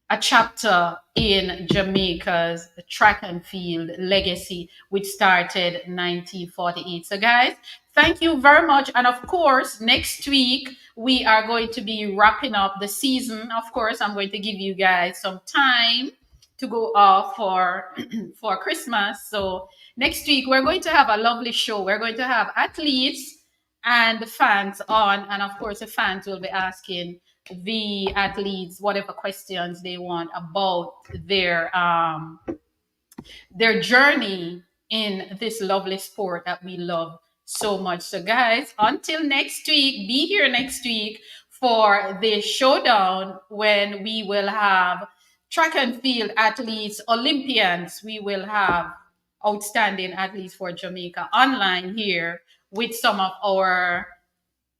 a chapter in Jamaica's track and field legacy, which started 1948. So, guys, thank you very much. And of course, next week we are going to be wrapping up the season. Of course, I'm going to give you guys some time to go off for for Christmas. So next week we're going to have a lovely show. We're going to have athletes and the fans on, and of course the fans will be asking the athletes whatever questions they want about their journey in this lovely sport that we love so much. So guys, until next week, be here next week for the showdown when we will have track and field athletes, Olympians. We will have outstanding athletes for Jamaica online here with some of our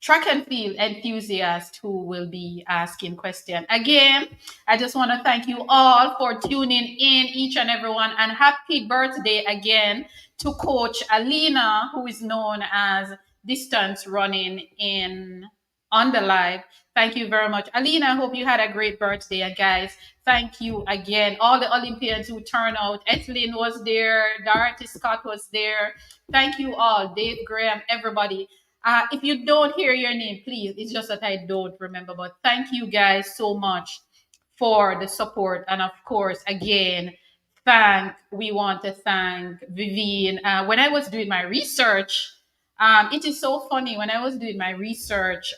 track and field enthusiast who will be asking questions. Again, I just want to thank you all for tuning in, each and everyone, and happy birthday again to Coach Alina, who is known as distance running in on the live. Thank you very much. Alina, I hope you had a great birthday. And guys, thank you again. All the Olympians who turned out. Ethelyn was there. Dorothy Scott was there. Thank you all. Dave Graham, everybody. If you don't hear your name, please. It's just that I don't remember. But thank you guys so much for the support. And of course, again, we want to thank Vivienne. When I was doing my research, it is so funny when I was doing my research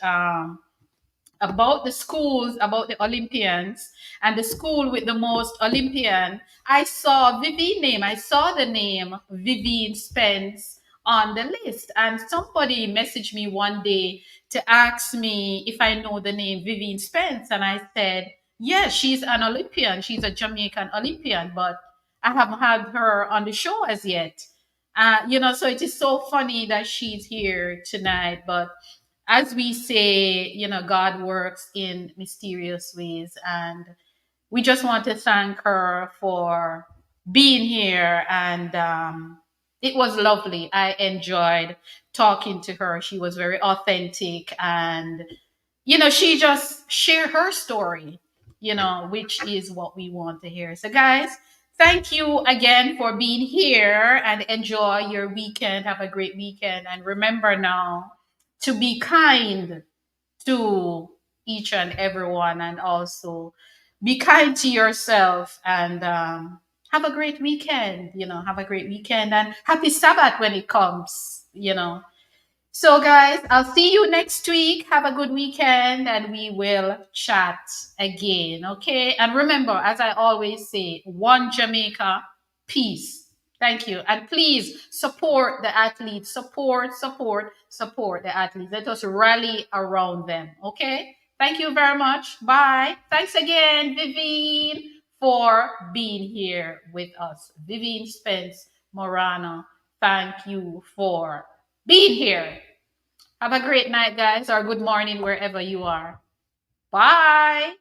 about the schools, about the Olympians, and the school with the most Olympian. I saw Vivienne name. I saw the name Vivienne Spence on the list, and somebody messaged me one day to ask me if I know the name Vivienne Spence, and I said, yes, she's an Olympian. She's a Jamaican Olympian, but I haven't had her on the show as yet. So it is so funny that she's here tonight. But as we say, God works in mysterious ways. And we just want to thank her for being here. And it was lovely. I enjoyed talking to her. She was very authentic. And she just shared her story, which is what we want to hear. So, guys, thank you again for being here and enjoy your weekend. Have a great weekend. And remember now to be kind to each and everyone, and also be kind to yourself. And have a great weekend. Have a great weekend, and happy Sabbath when it comes. So, guys, I'll see you next week. Have a good weekend, and we will chat again. Okay. And remember, as I always say, one Jamaica, peace. Thank you. And please support the athletes. Support the athletes. Let us rally around them. Okay. Thank you very much. Bye. Thanks again, Vivienne, for being here with us. Vivienne Spence-MORANA, thank you for being here. Have a great night, guys, or good morning wherever you are. Bye.